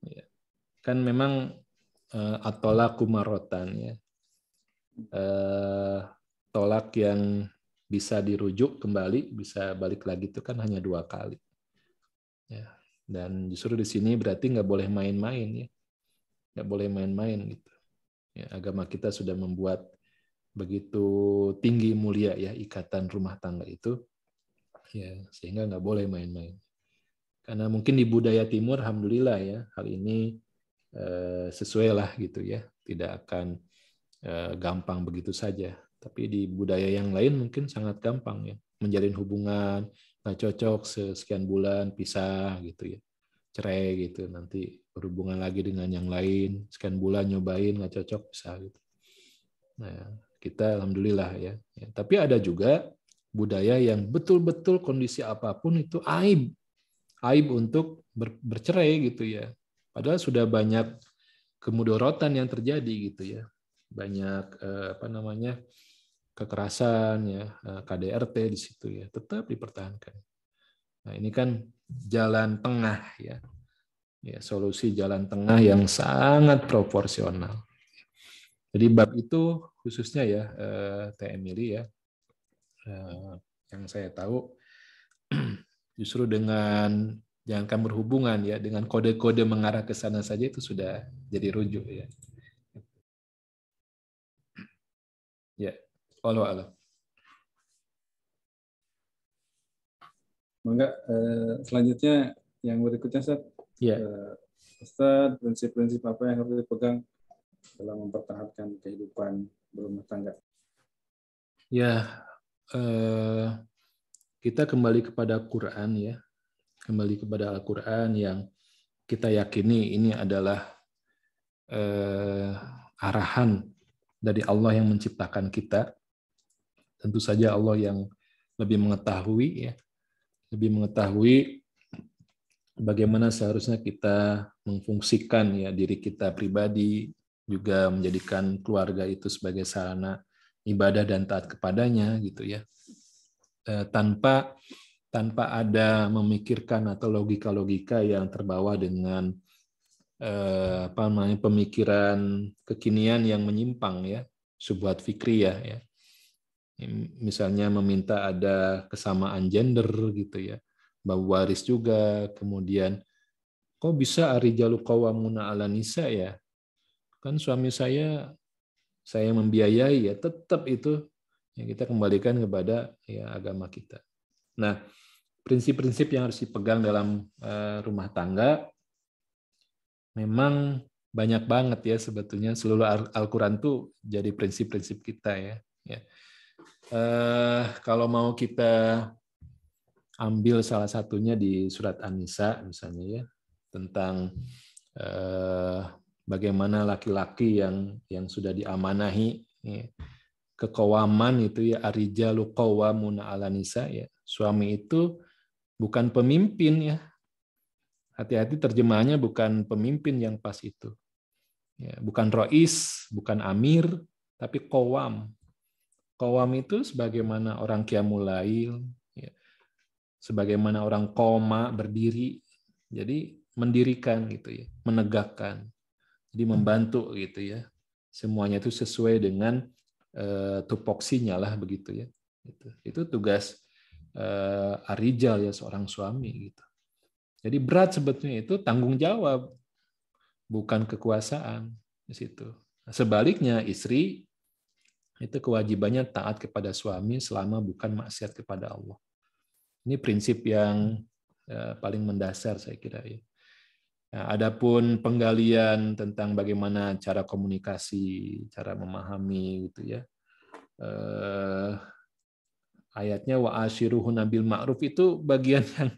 Ya. Kan memang at-thalaqu marratan ya. Tolak yang bisa dirujuk kembali, bisa balik lagi itu kan hanya 2 kali. Ya. Dan justru di sini berarti nggak boleh main-main ya. Nggak boleh main-main gitu. Ya, agama kita sudah membuat begitu tinggi mulia ya ikatan rumah tangga itu, ya sehingga nggak boleh main-main. Karena mungkin di budaya timur, alhamdulillah ya hal ini sesuai lah gitu ya, tidak akan gampang begitu saja. Tapi di budaya yang lain mungkin sangat gampang ya, menjalin hubungan nggak cocok sekian bulan pisah gitu ya, cerai gitu, nanti berhubungan lagi dengan yang lain, sekian bulan nyobain nggak cocok pisah gitu. Nah, kita alhamdulillah ya. Tapi ada juga budaya yang betul-betul kondisi apapun itu aib untuk bercerai gitu ya. Padahal sudah banyak kemudorotan yang terjadi gitu ya. Banyak kekerasan ya, KDRT di situ ya, tetap dipertahankan. Nah, ini kan jalan tengah ya. Ya, solusi jalan tengah yang sangat proporsional. Jadi bab itu khususnya ya Teh Emily ya, yang saya tahu justru dengan jangankan berhubungan ya, dengan kode-kode mengarah ke sana saja itu sudah jadi rujuk ya. Ya, wallahu a'lam. Mangga selanjutnya yang berikutnya Ustaz. Ya. Ustaz, prinsip-prinsip apa yang harus dipegang dalam mempertahankan kehidupan berumah tangga? Ya, kita kembali kepada Quran ya, kembali kepada Al-Quran yang kita yakini ini adalah arahan dari Allah yang menciptakan kita. Tentu saja Allah yang lebih mengetahui ya, lebih mengetahui bagaimana seharusnya kita memfungsikan ya diri kita pribadi, juga menjadikan keluarga itu sebagai sarana ibadah dan taat kepadanya gitu ya. Tanpa ada memikirkan atau logika-logika yang terbawa dengan pemikiran kekinian yang menyimpang ya, syubhat fikriyah ya. Misalnya meminta ada kesamaan gender gitu ya, bab waris juga, kemudian kok bisa ar-rijalu qawwamuna 'alan nisa ya? Kan suami saya membiayai ya, tetap itu ya kita kembalikan kepada ya agama kita. Nah, prinsip-prinsip yang harus dipegang dalam rumah tangga memang banyak banget ya sebetulnya, seluruh Al-Quran tuh jadi prinsip-prinsip kita ya. Kalau mau kita ambil salah satunya di surat An-Nisa misalnya ya, tentang bagaimana laki-laki yang sudah diamanahi ya, keqawaman itu ya, ar-rijalu qawwamuna 'alan nisa ya. Suami itu bukan pemimpin ya. Hati-hati terjemahannya, bukan pemimpin yang pas itu. Ya, bukan rois, bukan amir, tapi qawwam. Qawwam itu sebagaimana orang qiyamul lail, ya, sebagaimana orang qoma berdiri. Jadi mendirikan gitu ya, menegakkan. Jadi membantu gitu ya. Semuanya itu sesuai dengan tupoksinya lah begitu ya. Itu tugas ar-rijal ya, seorang suami gitu. Jadi berat sebetulnya itu tanggung jawab, bukan kekuasaan di situ. Sebaliknya istri itu kewajibannya taat kepada suami selama bukan maksiat kepada Allah. Ini prinsip yang paling mendasar saya kira ya. Nah, adapun penggalian tentang bagaimana cara komunikasi, cara memahami gitu ya. Ayatnya wa ashiruhunna bil ma'ruf itu bagian yang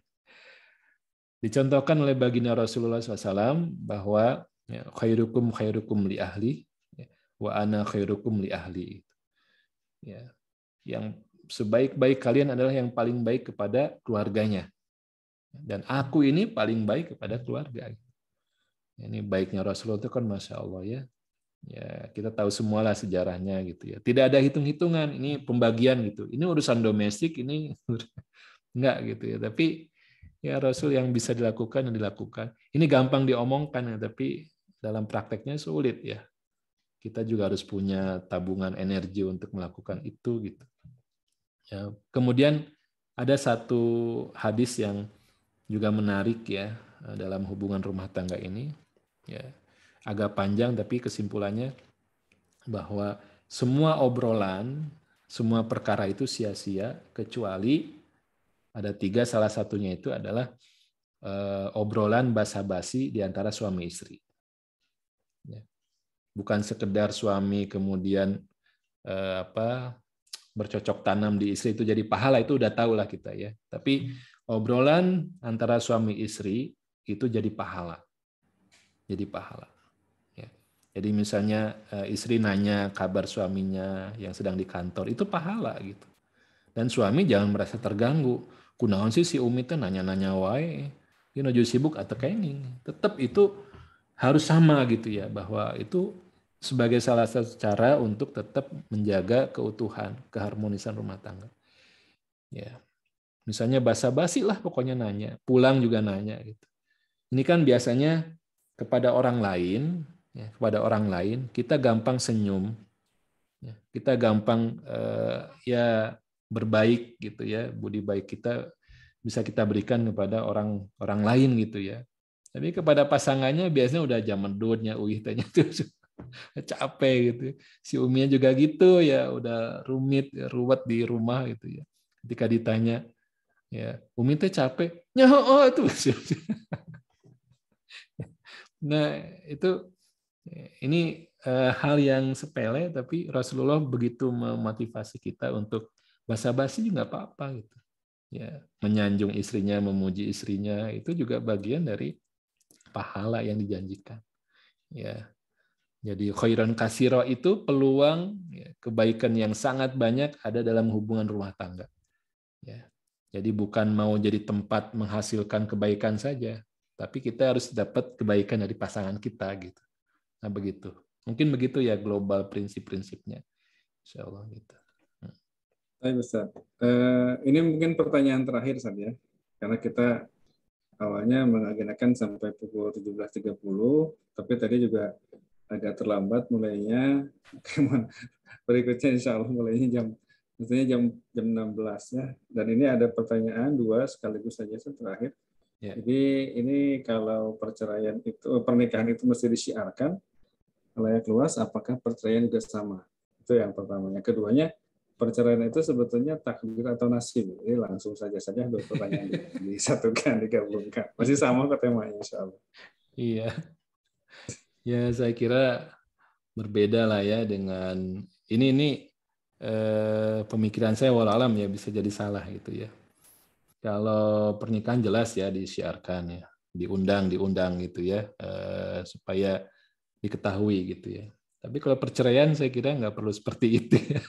dicontohkan oleh baginda Rasulullah SAW bahwa ya, khairukum li ahli wa ana khairukum li ahli. Ya, yang sebaik-baik kalian adalah yang paling baik kepada keluarganya. Dan aku ini paling baik kepada keluarga. Ini baiknya Rasulullah itu kan Masya Allah ya. Ya, kita tahu semualah sejarahnya gitu ya. Tidak ada hitung-hitungan, ini pembagian gitu. Ini urusan domestik, ini enggak gitu ya. Tapi ya Rasul yang bisa dilakukan yang dilakukan. Ini gampang diomongkan ya, tapi dalam prakteknya sulit ya. Kita juga harus punya tabungan energi untuk melakukan itu gitu. Ya, kemudian ada satu hadis yang juga menarik ya dalam hubungan rumah tangga ini. Ya, agak panjang tapi kesimpulannya bahwa semua obrolan, semua perkara itu sia-sia kecuali ada 3, salah satunya itu adalah obrolan basa-basi di antara suami istri. Ya. Bukan sekedar suami kemudian bercocok tanam di istri itu jadi pahala, itu udah tahu lah kita ya. Tapi obrolan antara suami istri itu jadi pahala. Jadi pahala. Ya. Jadi misalnya istri nanya kabar suaminya yang sedang di kantor, itu pahala gitu. Dan suami jangan merasa terganggu. Kunaon sih si Umi teh nanya-nanya wae. Ieu nuju sibuk atau kenging. Tetap itu harus sama gitu ya, bahwa itu sebagai salah satu cara untuk tetap menjaga keutuhan, keharmonisan rumah tangga. Ya. Misalnya basa-basi lah pokoknya nanya, pulang juga nanya gitu. Ini kan biasanya kepada orang lain, ya, kepada orang lain kita gampang senyum, ya, kita gampang ya berbaik gitu ya, budi baik kita bisa kita berikan kepada orang orang lain gitu ya. Tapi kepada pasangannya biasanya udah zaman dudnya uih tanya tuh capek gitu. Si Uminya juga gitu ya, udah rumit, ruwet di rumah gitu ya. Ketika ditanya, ya Umi teh capek, oh tuh. Nah itu ini hal yang sepele, tapi Rasulullah begitu memotivasi kita untuk basa-basi nggak apa-apa gitu. Ya, menyanjung istrinya, memuji istrinya itu juga bagian dari pahala yang dijanjikan. Ya, jadi khairan kasiro itu peluang ya, kebaikan yang sangat banyak ada dalam hubungan rumah tangga. Ya, jadi bukan mau jadi tempat menghasilkan kebaikan saja, tapi kita harus dapat kebaikan dari pasangan kita gitu. Nah begitu. Mungkin begitu ya global prinsip-prinsipnya. Insya Allah gitu. Baik, Ustaz. Ini mungkin pertanyaan terakhir, Ustaz ya. Karena kita awalnya mengagendakan sampai pukul 17.30, tapi tadi juga agak terlambat mulainya. Berikutnya insya Allah mulainya jam 16 ya. Dan ini ada pertanyaan 2 sekaligus saja terakhir. Ya. Jadi ini kalau pernikahan itu mesti disiarkan layak luas, apakah perceraian juga sama? Itu yang pertama. Yang keduanya, perceraian itu sebetulnya takdir atau nasib. Jadi langsung saja 2 pertanyaan disatukan, digabungkan. Masih sama ke temanya, insya Allah. Iya. Ya saya kira berbeda lah ya dengan ini pemikiran saya walau alam ya bisa jadi salah gitu ya. Kalau pernikahan jelas ya disiarkan ya, diundang gitu ya supaya diketahui gitu ya. Tapi kalau perceraian saya kira nggak perlu seperti itu ya.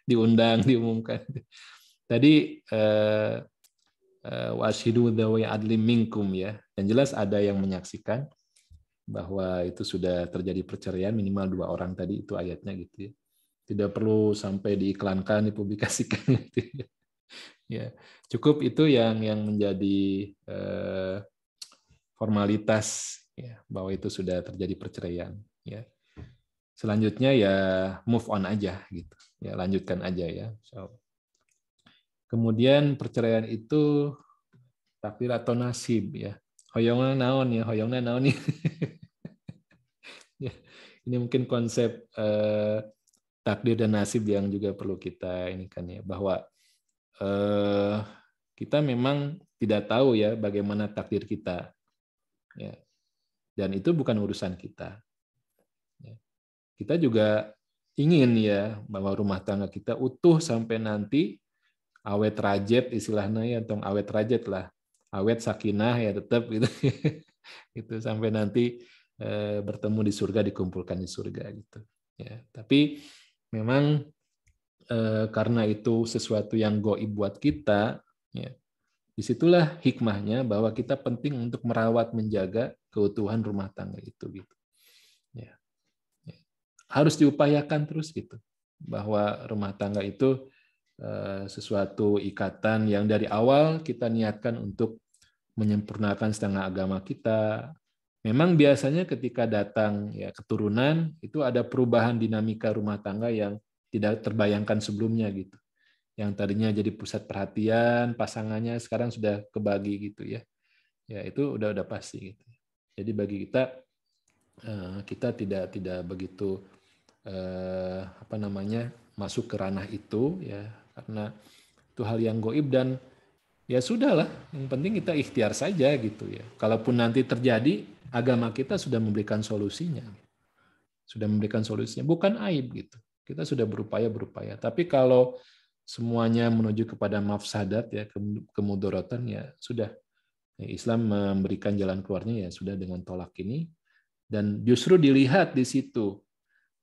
Diundang, diumumkan. Tadi washidu dawi adlim minkum ya. Yang jelas ada yang menyaksikan bahwa itu sudah terjadi perceraian minimal 2 orang tadi itu ayatnya gitu ya. Tidak perlu sampai diiklankan, dipublikasikan gitu ya. Ya, cukup itu yang menjadi formalitas ya bahwa itu sudah terjadi perceraian ya. Selanjutnya ya move on aja gitu. Ya lanjutkan aja ya. Kemudian perceraian itu takdir atau nasib ya. Hoyongna naon ya, hoyongna naon ya. Ini mungkin konsep takdir dan nasib yang juga perlu kita ini kan ya, bahwa kita memang tidak tahu ya bagaimana takdir kita. Ya. Dan itu bukan urusan kita. Ya. Kita juga ingin ya bahwa rumah tangga kita utuh sampai nanti awet rajet istilahnya ya, atau awet rajet lah, awet sakinah ya tetap gitu, itu sampai nanti bertemu di surga, dikumpulkan di surga gitu. Ya, tapi memang karena itu sesuatu yang gaib buat kita, ya, disitulah hikmahnya bahwa kita penting untuk merawat, menjaga keutuhan rumah tangga itu gitu. Ya. harus diupayakan terus gitu, bahwa rumah tangga itu sesuatu ikatan yang dari awal kita niatkan untuk menyempurnakan setengah agama kita. Memang biasanya ketika datang ya keturunan itu ada perubahan dinamika rumah tangga yang tidak terbayangkan sebelumnya gitu. Yang tadinya jadi pusat perhatian pasangannya sekarang sudah kebagi gitu ya. Ya itu udah pasti gitu. Jadi bagi kita tidak begitu masuk ke ranah itu ya, karena itu hal yang gaib dan ya sudahlah, yang penting kita ikhtiar saja gitu ya. Kalaupun nanti terjadi, agama kita sudah memberikan solusinya. Sudah memberikan solusinya, bukan aib gitu. Kita sudah berupaya. Tapi kalau semuanya menuju kepada mafsadat ya, kemudaratan ya sudah. Islam memberikan jalan keluarnya ya sudah dengan tolak ini, dan justru dilihat di situ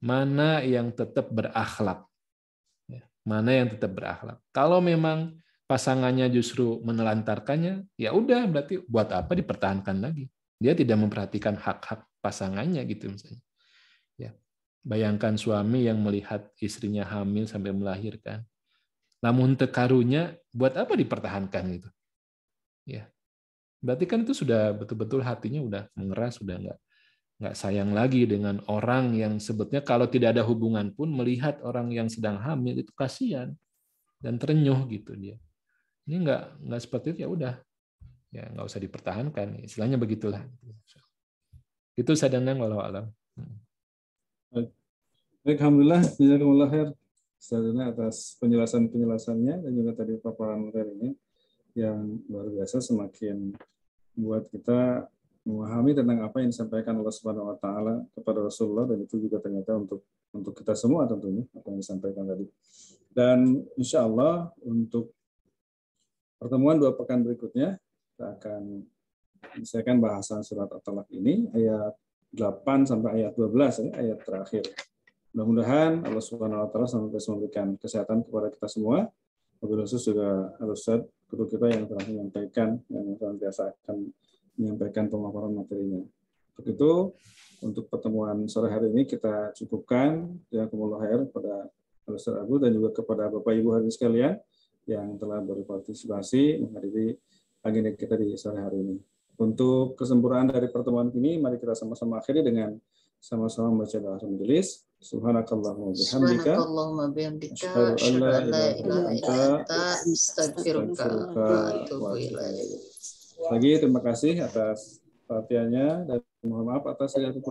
mana yang tetap berakhlak. Mana yang tetap berakhlak. Kalau memang pasangannya justru menelantarkannya, ya udah berarti buat apa dipertahankan lagi? Dia tidak memperhatikan hak-hak pasangannya gitu misalnya. Ya. Bayangkan suami yang melihat istrinya hamil sampai melahirkan. Namun tekarunya buat apa dipertahankan gitu? Ya. Berarti kan itu sudah betul-betul hatinya udah mengeras, sudah nggak sayang lagi dengan orang yang sebetulnya kalau tidak ada hubungan pun melihat orang yang sedang hamil itu kasihan dan terenyuh gitu dia. Ini nggak seperti itu, ya udah, ya nggak usah dipertahankan, istilahnya begitulah. Itu saya dengar walau alam. Baik, alhamdulillah, jazakumullah khair Ustazana atas penjelasannya dan juga tadi paparan materinya yang luar biasa, semakin buat kita memahami tentang apa yang disampaikan Allah Subhanahu wa taala kepada Rasulullah, dan itu juga ternyata untuk kita semua tentunya apa yang disampaikan tadi. Dan insya Allah untuk pertemuan 2 pekan berikutnya kita akan menyelesaikan bahasan surat At-Talaq ini ayat 8 sampai ayat 12 ya, ayat terakhir. Mudah-mudahan Allah Subhanahu wa taala senantiasa memberikan kesehatan kepada kita semua. Wabil khusus juga Ustaz guru kita yang telah menyampaikan, yang senantiasa akan menyampaikan pemaparan materinya. Untuk itu, untuk pertemuan sore hari ini kita cukupkan. Jazakumullah khair kepada Ustaz Abu dan juga kepada Bapak Ibu hadirin sekalian yang telah berpartisipasi menghadiri agenda kita di sore hari ini. Untuk kesempurnaan dari pertemuan ini, mari kita sama-sama akhiri dengan sama-sama membaca doa majelis. Subhanakallahumma bihamdika asyhadu an la ilaha illa anta astaghfiruka wa atubu ilaik. Lagi terima kasih atas perhatiannya dan mohon maaf atas segala kekurangan.